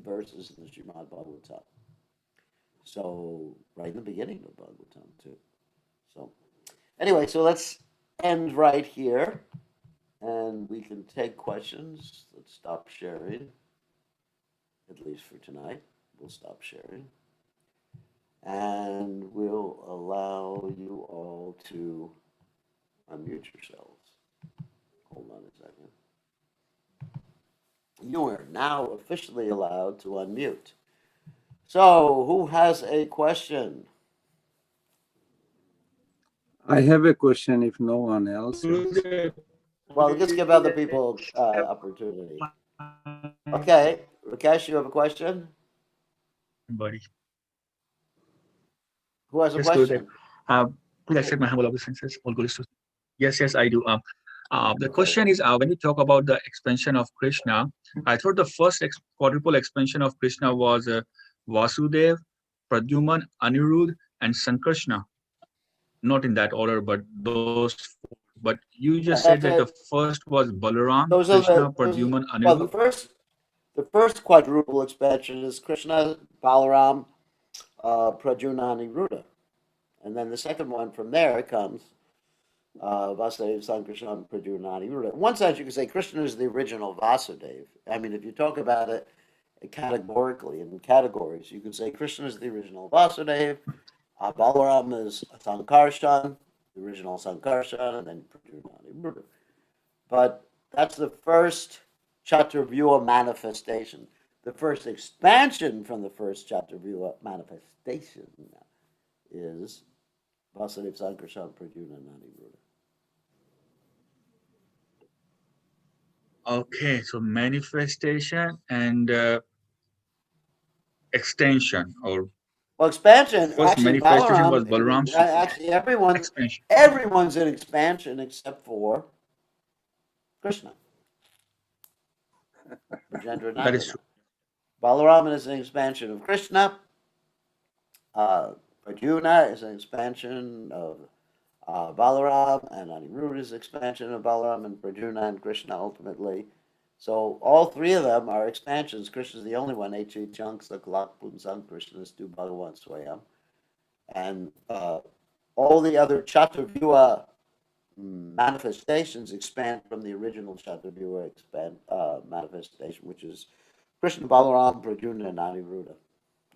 verses in the Srimad Bhagavatam. So, right in the beginning of Bhagavatam, too. So, anyway, so let's end right here, and we can take questions. Let's stop sharing, at least for tonight. We'll stop sharing. And we'll allow you all to unmute yourselves. Hold on a second. You are now officially allowed to unmute. So, who has a question? I have a question if no one else has. Well, let's give other people opportunity. Okay, Rakesh, you have a question? Buddy. Who has a Yes, Gurudev. question? Please accept my humble obeisances. All good. Yes, I do. The Okay. question is, when you talk about the expansion of Krishna, I thought the first quadruple expansion of Krishna was Vasudev, Pradyuman, Anirudh, and Sankrishna. Not in that order, but those four. But you just said that the first was Balaram, Those are Krishna, the Pradyuman, well, Anirudh. the first quadruple expansion is Krishna, Balaram, Pradyumna, and Niruddha. And then the second one from there comes Vasudeva, Sankrishna, and Pradyumna, and Niruddha. In one sense, you could say Krishna is the original Vasudeva. I mean, if you talk about it categorically, in categories, you could say Krishna is the original Vasudeva, Balaram is Sankarshan, the original Sankarshan, and then Pradyumna, and Niruddha. But that's the first Chaturvyuha manifestation. The first expansion from the first Chaturvyuha manifestation is Vasudeva, Sankarshan, Pradyumna, and Aniruddha. Okay, so manifestation and extension, or Well, expansion, first actually, manifestation was Balaram, Balaram. actually, Expansion. everyone's in expansion except for Krishna. Rajendra That is Nandana. true. Balaram is an expansion of Krishna. Arjuna is an expansion of Balaram, and Aniruddha is expansion of Balaram, and Arjuna and Krishna ultimately. So all three of them are expansions. Krishna is the only one. H.E. Chunk, Saklak, Pumsang, Krishna is Stu Bhagavan Swayam. And all the other Chaturvyuha manifestations expand from the original Chaturvyuha manifestation, which is Krishna, Balaram, Arjuna, and Aniruddha.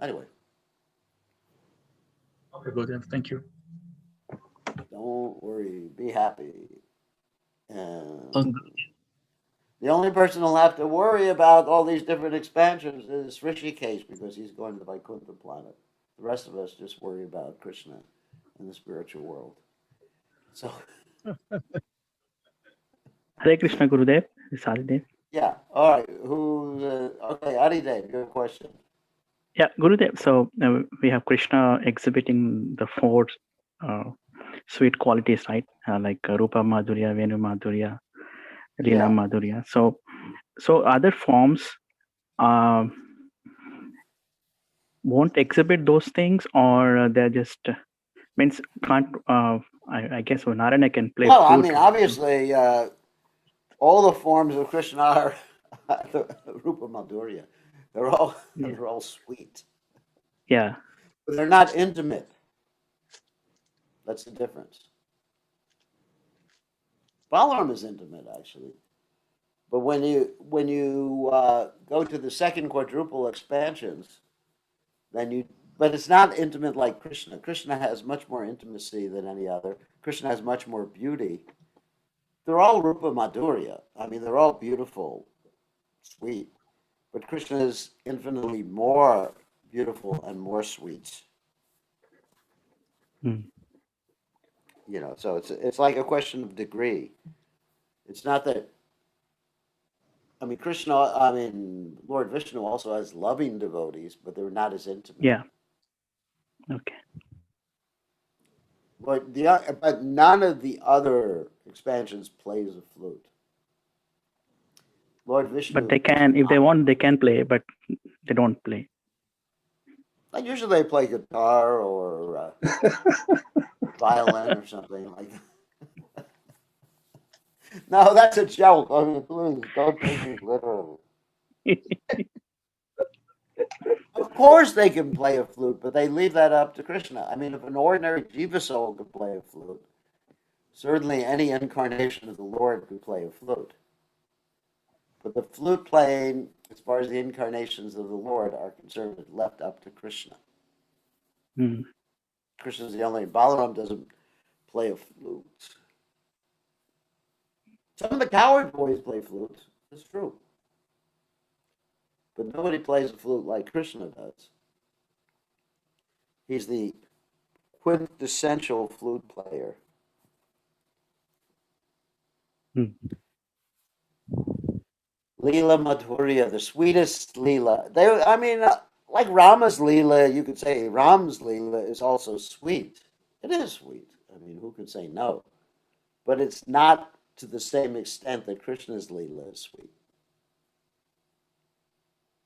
Anyway. Okay, Gurudev, thank you. Don't worry, be happy. And Okay. the only person who'll have to worry about all these different expansions is Rishikesh, because he's going to the Vaikuntha planet. The rest of us just worry about Krishna in the spiritual world. So, Hare Krishna Gurudev, this is Adidev. yeah, all right. Okay, Adidev, you have a question. Yeah, Gurudev. So we have Krishna exhibiting the four sweet qualities, right? Like Rupa Madhurya, Venu Madhurya, Lila Yeah. Madhurya. So other forms won't exhibit those things, or they're just means can't. I guess Narayana can play. Well, I flute. mean, obviously, all the forms of Krishna are Rupa Madhurya. They're all sweet. Yeah. But they're not intimate. That's the difference. Balaram is intimate, actually. But when you go to the second quadruple expansions, but it's not intimate like Krishna. Krishna has much more intimacy than any other. Krishna has much more beauty. They're all Rupa Madhurya. I mean, they're all beautiful, sweet. But Krishna is infinitely more beautiful and more sweet. Hmm. So it's like a question of degree. It's not that. I mean, Lord Vishnu also has loving devotees, but they're not as intimate. Yeah. Okay. But none of the other expansions plays a flute. Lord Vishnu. But they can, if they want, they can play, but they don't play. Like usually they play guitar or violin or something like that. No, that's a joke. I mean, please don't take me literally. Of course they can play a flute, but they leave that up to Krishna. I mean, if an ordinary jiva soul could play a flute, certainly any incarnation of the Lord could play a flute. But the flute playing, as far as the incarnations of the Lord are concerned, is left up to Krishna. Mm. Krishna's the only, Balaram doesn't play a flute. Some of the coward boys play flutes, it's true. But nobody plays a flute like Krishna does. He's the quintessential flute player. Mm. Lila Madhurya, the sweetest Lila. Like Rama's Lila, you could say Ram's Lila is also sweet. It is sweet. I mean, who could say no? But it's not to the same extent that Krishna's Lila is sweet.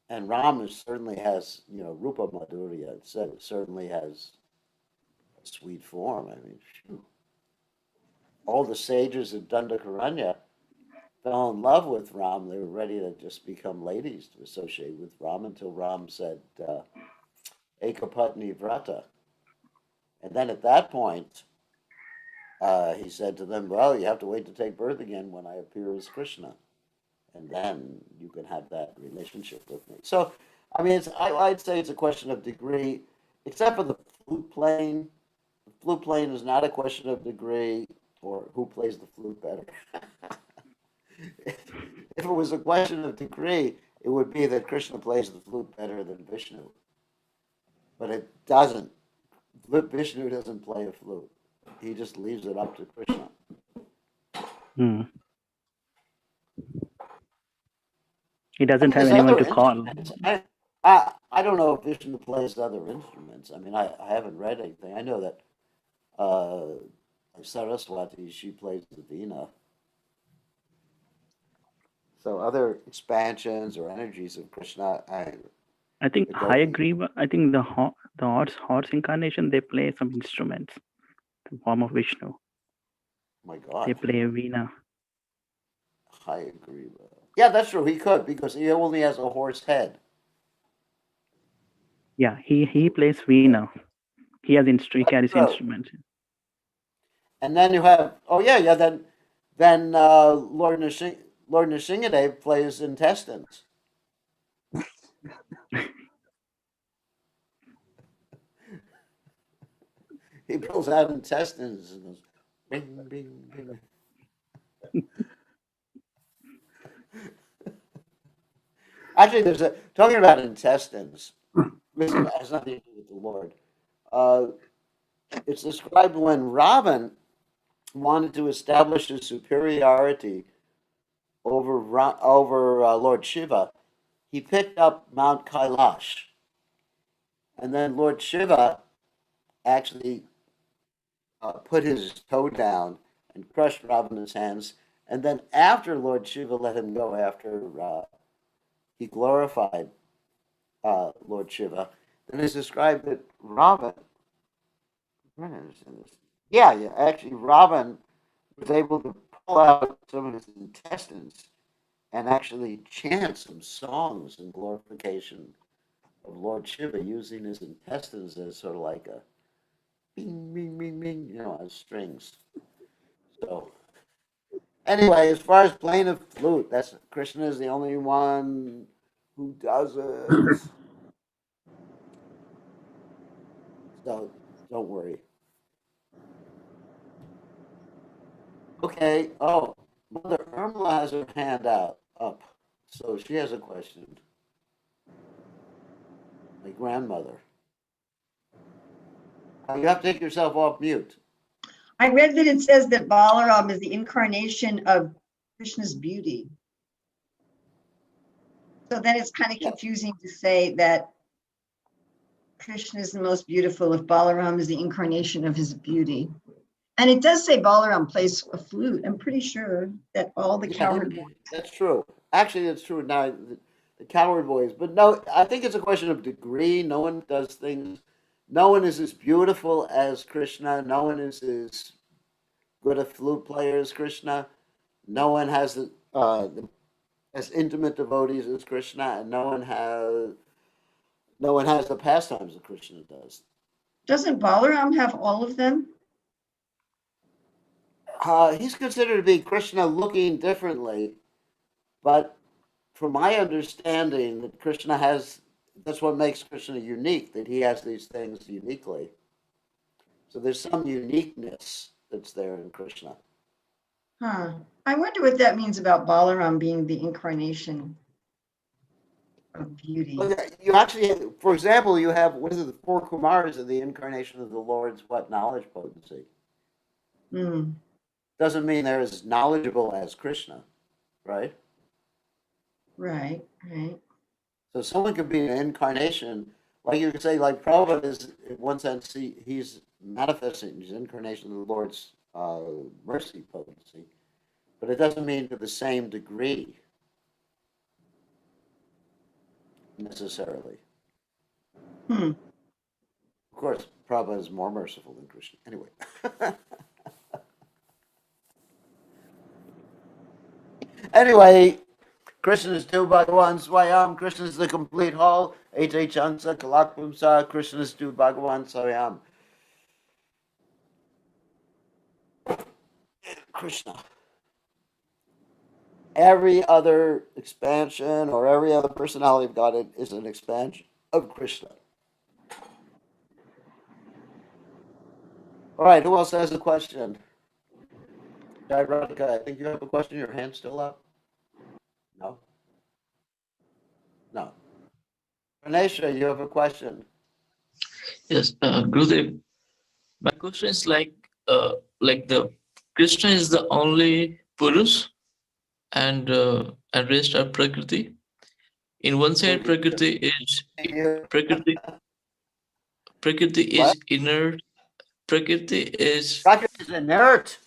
And Ram certainly has, Rupa Madhurya. It certainly has a sweet form. I mean, phew. All the sages of Dandakaranya fell in love with Ram. They were ready to just become ladies to associate with Ram until Ram said, Ekapatni Vrata. And then at that point, he said to them, well, you have to wait to take birth again when I appear as Krishna. And then you can have that relationship with me. So, I mean, I'd say it's a question of degree, except for the flute playing. The flute playing is not a question of degree or who plays the flute better. If it was a question of degree, it would be that Krishna plays the flute better than Vishnu. But it doesn't. Vishnu doesn't play a flute. He just leaves it up to Krishna. Mm. He doesn't have anyone to call. I don't know if Vishnu plays other instruments. I mean, I haven't read anything. I know that Saraswati, she plays the veena. So other expansions or energies of Krishna, I think Hayagriva, I think the horse incarnation, they play some instruments, the form of Vishnu. My God. They play a veena. Hayagriva. Yeah, that's true. He could because he only has a horse head. Yeah, he plays veena. He carries true. instruments. And then you have then Lord Nrsingadev plays intestines. He pulls out intestines and goes bing bing bing. Actually, talking about intestines. This has nothing to do with the Lord. It's described when Ravan wanted to establish his superiority over Lord Shiva. He picked up Mount Kailash, and then Lord Shiva actually put his toe down and crushed Ravana's hands. And then after Lord Shiva let him go, after he glorified Lord Shiva, then it's described that Ravan, actually Ravan was able to pull out some of his intestines and actually chant some songs in glorification of Lord Shiva using his intestines as sort of like a bing, bing, bing, bing, as strings. So, anyway, as far as playing a flute, Krishna is the only one who does it. So, don't worry. Okay. Oh, Mother Irma has her hand up. So she has a question. My grandmother. You have to take yourself off mute. I read that it says that Balaram is the incarnation of Krishna's beauty. So then it's kind of confusing to say that Krishna is the most beautiful if Balaram is the incarnation of his beauty. And it does say Balaram plays a flute. I'm pretty sure that all the coward boys. That's true. Actually, that's true. Now, the coward boys. But no, I think it's a question of degree. No one does things. No one is as beautiful as Krishna. No one is as good a flute player as Krishna. No one has as intimate devotees as Krishna, and no one has the pastimes that Krishna does. Doesn't Balaram have all of them? He's considered to be Krishna looking differently, but from my understanding, that Krishna has, that's what makes Krishna unique, that he has these things uniquely. So there's some uniqueness that's there in Krishna. Huh. I wonder what that means about Balaram being the incarnation of beauty. Well, you actually, for example, you have, what is it, the four Kumars of the incarnation of the Lord's what? Knowledge potency. Hmm. Doesn't mean they're as knowledgeable as Krishna, right? Right, right. So someone could be an incarnation, like you could say, like Prabhupada is, in one sense, he's manifesting his incarnation of the Lord's mercy potency, but it doesn't mean to the same degree necessarily. Hmm. Of course, Prabhupada is more merciful than Krishna. Anyway. Anyway, Krishna is Tu Bhagavan Swayam. Krishna is the complete whole. Ete Chansa Kalakpumsa. Krishna is Tu Bhagavan Swayam. Krishna. Every other expansion or every other personality of God is an expansion of Krishna. All right, who else has a question? Jai Radhika, I think you have a question. Your hand's still up? No? No. Ganesha, you have a question? Yes, Gurudev, my question is like the Krishna is the only Purus and rest are Prakriti. In one side, Prakriti is Prakriti. Prakriti is What? inert. Prakriti is Prakriti is inert.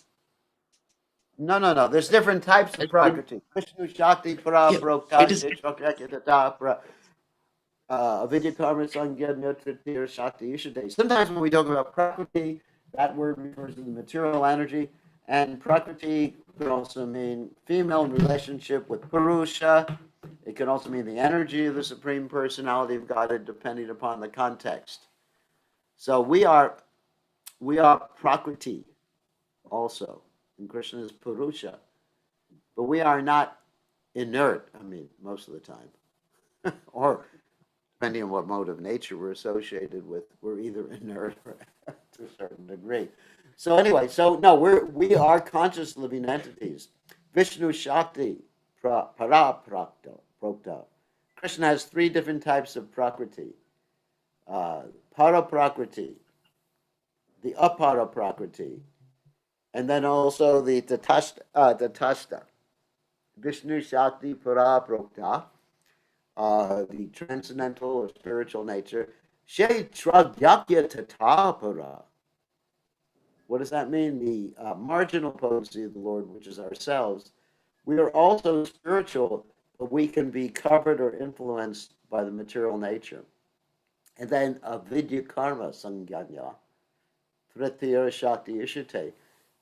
No. There's different types of Prakriti. Vishnu Shakti Para yeah. Prokta It is Shakti Para Avidya Karma Sangya Nyotratir Shakti Ishade. Sometimes when we talk about Prakriti, that word refers to the material energy, and Prakriti could also mean female in relationship with Purusha. It can also mean the energy of the Supreme Personality of Godhead, depending upon the context. So we are Prakriti also, and Krishna is Purusha, but we are not inert. I mean, most of the time, or depending on what mode of nature we're associated with, we're either inert or to a certain degree. So anyway, so no, we are conscious living entities. Vishnu Shakti Para Prokta. Krishna has three different types of Prakriti. Para Prakriti, the Apara Prakriti, and then also the Tatashta. Vishnu Shakti Para Prokta, the transcendental or spiritual nature. Kshetragyakya Tatapara. What does that mean? The marginal potency of the Lord, which is ourselves. We are also spiritual, but we can be covered or influenced by the material nature. And then avidya karma sangyanya, tritiya shakti ishite.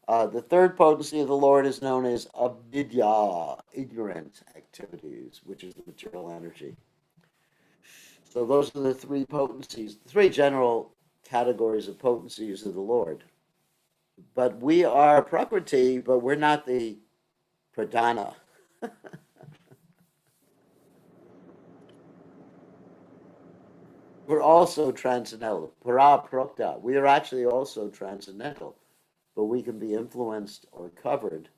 The third potency of the Lord is known as avidya, ignorant activities, which is the material energy. So those are the three potencies, three general categories of potencies of the Lord. But we are Prakriti, but we're not the pradhana. We're also transcendental. Para prokta. We are actually also transcendental, but we can be influenced or covered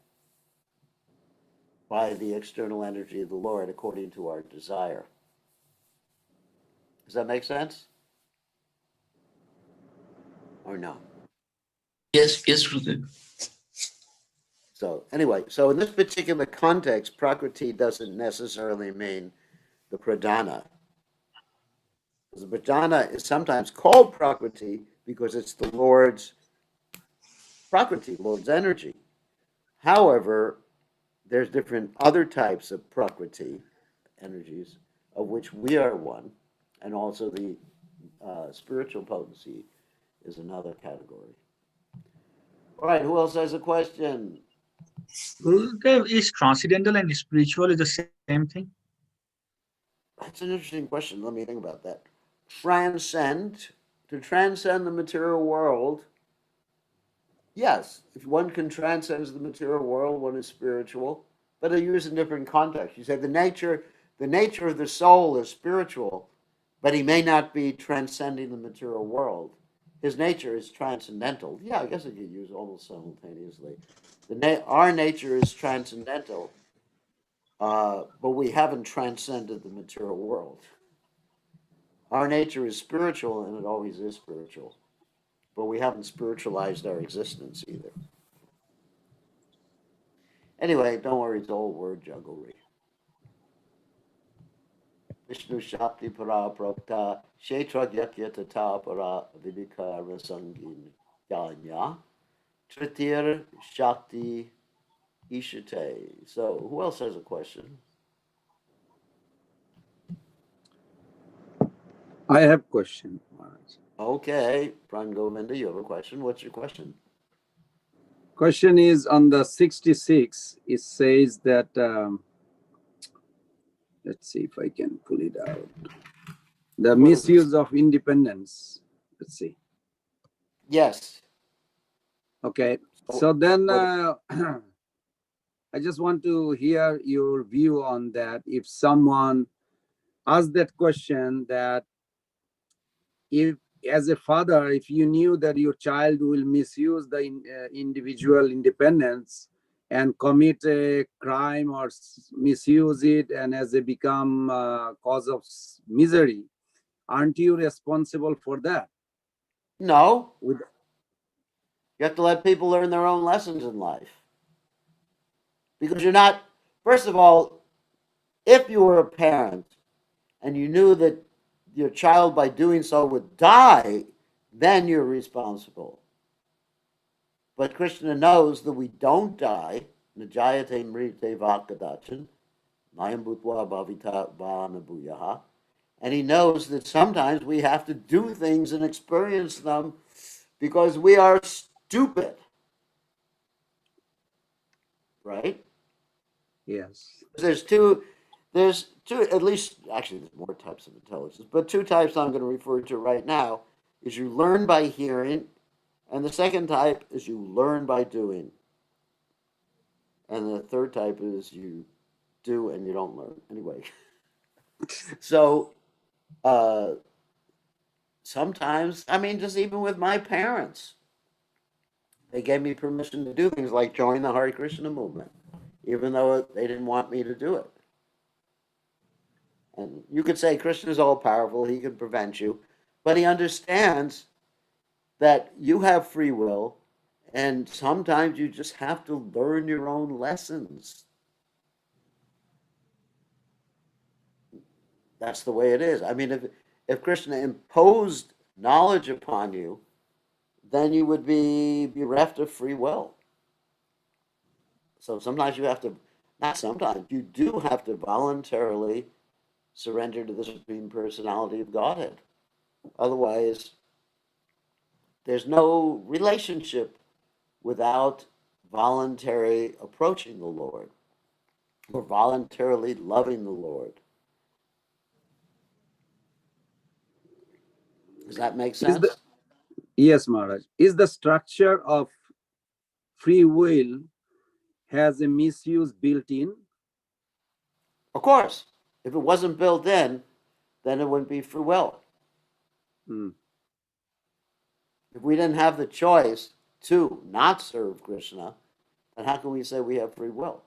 by the external energy of the Lord according to our desire. Does that make sense? Or no? yes, Gurudev. So anyway, so in this particular context, Prakriti doesn't necessarily mean the pradhana. The pradhana is sometimes called Prakriti because it's the Lord's Prakriti, Lord's energy. However, there's different other types of Prakriti energies, of which we are one, and also the spiritual potency is another category. All right, who else has a question? Gurudev, is transcendental and spiritual is the same thing? That's an interesting question. Let me think about that. To transcend the material world Yes, if one can transcend the material world, one is spiritual, but I use in different contexts. You say the nature of the soul is spiritual, but he may not be transcending the material world. His nature is transcendental. Yeah, I guess I could use almost simultaneously. Our nature is transcendental, but we haven't transcended the material world. Our nature is spiritual, and it always is spiritual, but we haven't spiritualized our existence either. Anyway, don't worry, it's all word jugglery. Vishnu Shakti Para Prokta Kshetra Yakyatata Para Vidikara Sangin Yanya Tritir Shakti Ishite. So, who else has a question? I have question, Maharaj. Okay, Prangovinda, you have a question. What's your question? Question is on the 66. It says that, let's see if I can pull it out. The misuse of independence. Let's see. Yes. Okay. So then I just want to hear your view on that. If someone asks that question, that if as a father, if you knew that your child will misuse the individual independence and commit a crime or misuse it, and as they become cause of misery, aren't you responsible for that? No. With You have to let people learn their own lessons in life. Because you're not, first of all, if you were a parent and you knew that your child by doing so would die, then you're responsible. But Krishna knows that we don't die. Najayate mrite vakadachan, mayam bhutva bhavita bhanabuyaha. And he knows that sometimes we have to do things and experience them because we are stupid. Right? yes. There's two, at least, actually, there's more types of intelligence, but two types I'm going to refer to right now is you learn by hearing, and the second type is you learn by doing. And the third type is you do and you don't learn. Anyway, so sometimes, I mean, just even with my parents, they gave me permission to do things like join the Hare Krishna movement, even though they didn't want me to do it. And you could say Krishna is all powerful, he can prevent you, but he understands that you have free will, and sometimes you just have to learn your own lessons. That's the way it is. I mean, if Krishna imposed knowledge upon you, then you would be bereft of free will. So sometimes you have to, not sometimes, you do have to voluntarily surrender to the Supreme Personality of Godhead. Otherwise, there's no relationship without voluntary approaching the Lord or voluntarily loving the Lord. Does that make sense? Yes, Maharaj. Is the structure of free will has a misuse built in? Of course. If it wasn't built in, then it wouldn't be free will. Hmm. If we didn't have the choice to not serve Krishna, then how can we say we have free will?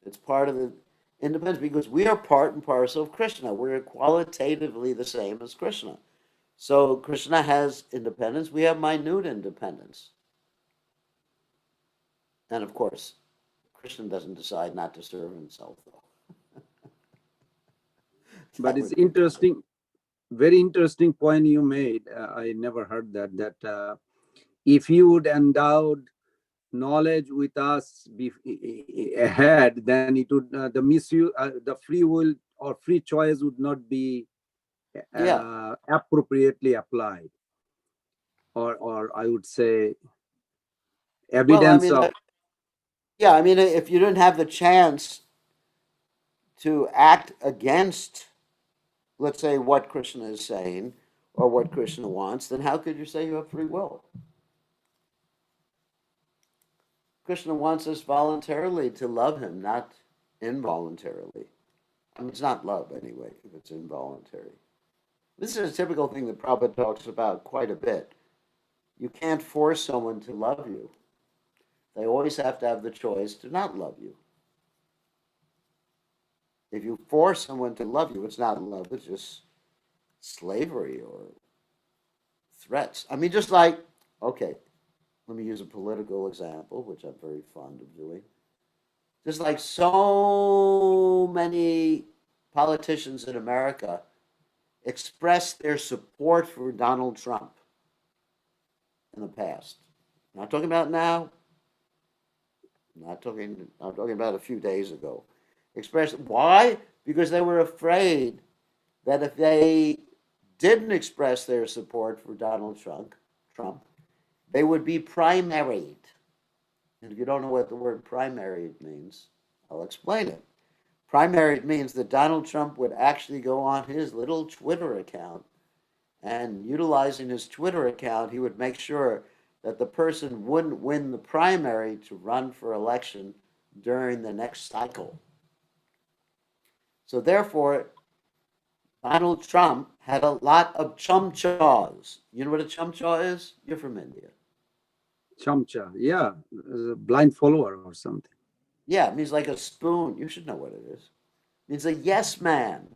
It's part of the independence because we are part and parcel of Krishna. We're qualitatively the same as Krishna. So Krishna has independence. We have minute independence. And of course, Krishna doesn't decide not to serve himself, though. But it's interesting, very interesting point you made. I never heard that if you would endowed knowledge with us ahead, then it would the misuse, the free will or free choice would not be appropriately applied, or I would say evidence well, I mean, of. I mean, if you didn't have the chance to act against, let's say, what Krishna is saying or what Krishna wants, then how could you say you have free will? Krishna wants us voluntarily to love him, not involuntarily. I mean, it's not love anyway, if it's involuntary. This is a typical thing that Prabhupada talks about quite a bit. You can't force someone to love you. They always have to have the choice to not love you. If you force someone to love you, it's not love, it's just slavery or threats. I mean, just like, okay, let me use a political example, which I'm very fond of doing. Just like so many politicians in America expressed their support for Donald Trump in the past. I'm not talking about now. I'm talking about a few days ago. Expressed why? Because they were afraid that if they didn't express their support for Donald Trump, they would be primaried. And if you don't know what the word primaried means, I'll explain it. Primaried means that Donald Trump would actually go on his little Twitter account, and utilizing his Twitter account, he would make sure that the person wouldn't win the primary to run for election during the next cycle. So therefore, Donald Trump had a lot of chumchaws. You know what a chumchaw is? You're from India. Chamcha, yeah, a blind follower or something. Yeah, it means like a spoon. You should know what it is. It means a yes man.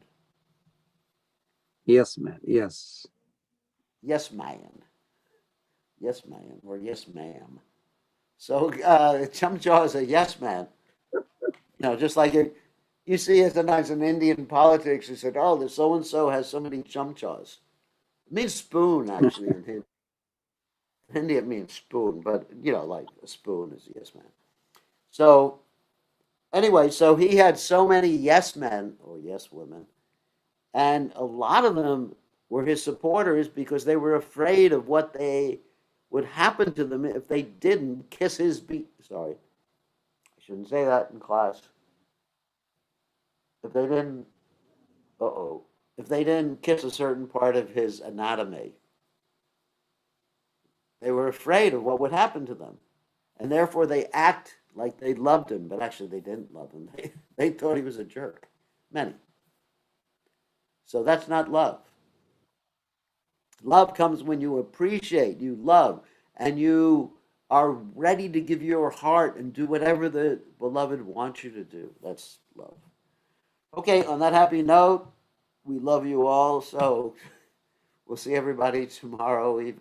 Yes, man. Yes. Yes man. Yes man or yes ma'am. So chumchaw is a yes man. Just like you see it sometimes in Indian politics, you said, oh, the so-and-so has so many chumchaws. It means spoon, actually, in Hindi. In India, it means spoon, but, like a spoon is a yes man. So, anyway, so he had so many yes men or yes women, and a lot of them were his supporters because they were afraid of what would happen to them if they didn't kiss his beat. Sorry, I shouldn't say that in class. If they didn't, if they didn't kiss a certain part of his anatomy, they were afraid of what would happen to them. And therefore they act like they loved him, but actually they didn't love him. They thought he was a jerk. Many. So that's not love. Love comes when you appreciate, you love, and you are ready to give your heart and do whatever the beloved wants you to do. That's love. Okay, on that happy note, we love you all. So we'll see everybody tomorrow evening.